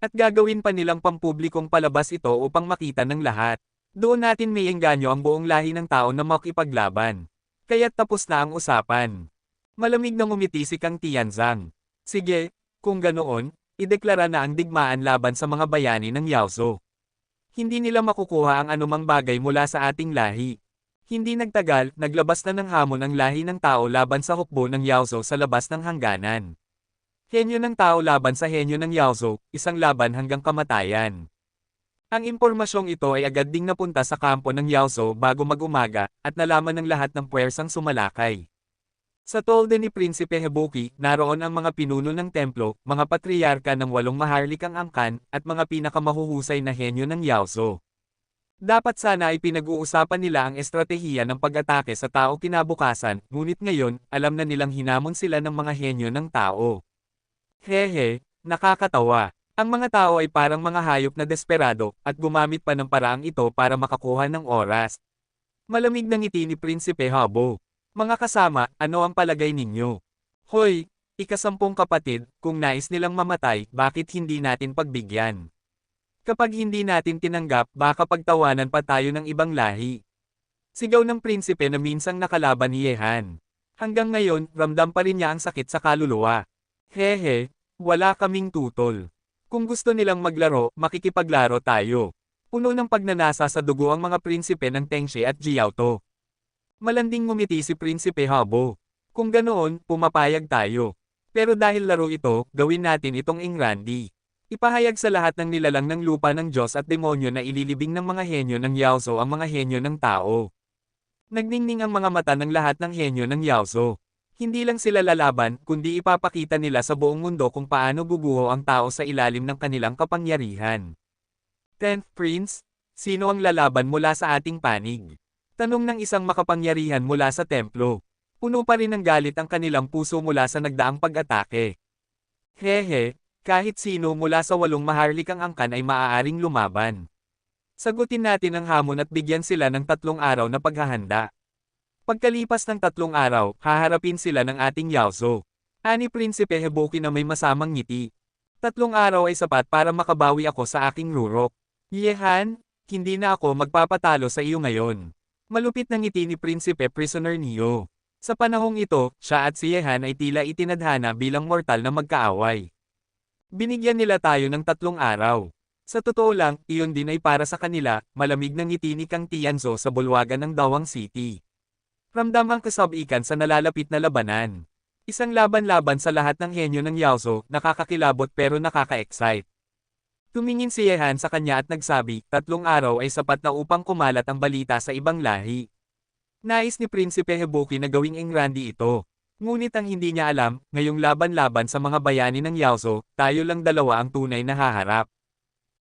At gagawin pa nilang pampublikong palabas ito upang makita ng lahat. Doon natin may engganyo ang buong lahi ng tao na makipaglaban. Kaya't tapos na ang usapan. Malamig na ngumiti si Kang Tianzang. Sige, kung ganoon, ideklara na ang digmaan laban sa mga bayani ng Yaozu. Hindi nila makukuha ang anumang bagay mula sa ating lahi. Hindi nagtagal, naglabas na ng hamon ang lahi ng tao laban sa hukbo ng Yaozu sa labas ng hangganan. Henyo ng tao laban sa henyo ng Yaozu, isang laban hanggang kamatayan. Ang impormasyong ito ay agad ding napunta sa kampo ng Yaozu bago mag-umaga, at nalaman ng lahat ng puwersang sumalakay. Sa tolde ni Prinsipe Hebuki, naroon ang mga pinuno ng templo, mga patriyarka ng 8 maharlikang angkan, at mga pinakamahuhusay na henyo ng Yaozu. Dapat sana ay pinag-uusapan nila ang estratehiya ng pag-atake sa tao kinabukasan, ngunit ngayon, alam na nilang hinamon sila ng mga henyo ng tao. Hehe, nakakatawa. Ang mga tao ay parang mga hayop na desperado, at gumamit pa ng paraang ito para makakuha ng oras. Malamig na ngiti ni Prinsipe Habo. Mga kasama, ano ang palagay ninyo? Hoy, ika-10 kapatid, kung nais nilang mamatay, bakit hindi natin pagbigyan? Kapag hindi natin tinanggap, baka pagtawanan pa tayo ng ibang lahi. Sigaw ng prinsipe na minsang nakalaban ni Yehan. Hanggang ngayon, ramdam pa rin niya ang sakit sa kaluluwa. Hehe, wala kaming tutol. Kung gusto nilang maglaro, makikipaglaro tayo. Puno ng pagnanasa sa dugo ang mga prinsipe ng Tengxi at Jiaoto. Malanding ngumiti si Prinsipe Habo. Kung ganoon, pumapayag tayo. Pero dahil laro ito, gawin natin itong Ingrandi. Ipahayag sa lahat ng nilalang ng lupa ng Diyos at demonyo na ililibing ng mga henyo ng Yaozu ang mga henyo ng tao. Nagningning ang mga mata ng lahat ng henyo ng Yaozu. Hindi lang sila lalaban, kundi ipapakita nila sa buong mundo kung paano guguho ang tao sa ilalim ng kanilang kapangyarihan. 10th Prince, sino ang lalaban mula sa ating panig? Tanong ng isang makapangyarihan mula sa templo. Puno pa rin ng galit ang kanilang puso mula sa nagdaang pag-atake. Hehe, kahit sino mula sa 8 maharlikang angkan ay maaaring lumaban. Sagutin natin ang hamon at bigyan sila ng 3 araw na paghahanda. Pagkalipas ng 3 araw, haharapin sila ng ating Yaozu. Ani Prinsipe Hebuki na may masamang ngiti. 3 araw ay sapat para makabawi ako sa aking rurok. Yehan, hindi na ako magpapatalo sa iyo ngayon. Malupit na ngiti ni Prinsipe Prisoner Neo. Sa panahong ito, siya at si Yehan ay tila itinadhana bilang mortal na magkaaway. Binigyan nila tayo ng 3 araw. Sa totoo lang, iyon din ay para sa kanila, malamig na ngiti ni Kang Tianzo sa bulwagan ng Dawang City. Ramdam ang kasabikan sa nalalapit na labanan. Isang laban-laban sa lahat ng henyo ng Yaozu, nakakakilabot pero nakaka-excite. Tumingin si Yehan sa kanya at nagsabi, 3 araw ay sapat na upang kumalat ang balita sa ibang lahi. Nais ni Prinsipe Hebuki na gawing Ingrandi ito. Ngunit ang hindi niya alam, ngayong laban-laban sa mga bayani ng Yaozu, tayo lang dalawa ang tunay na haharap.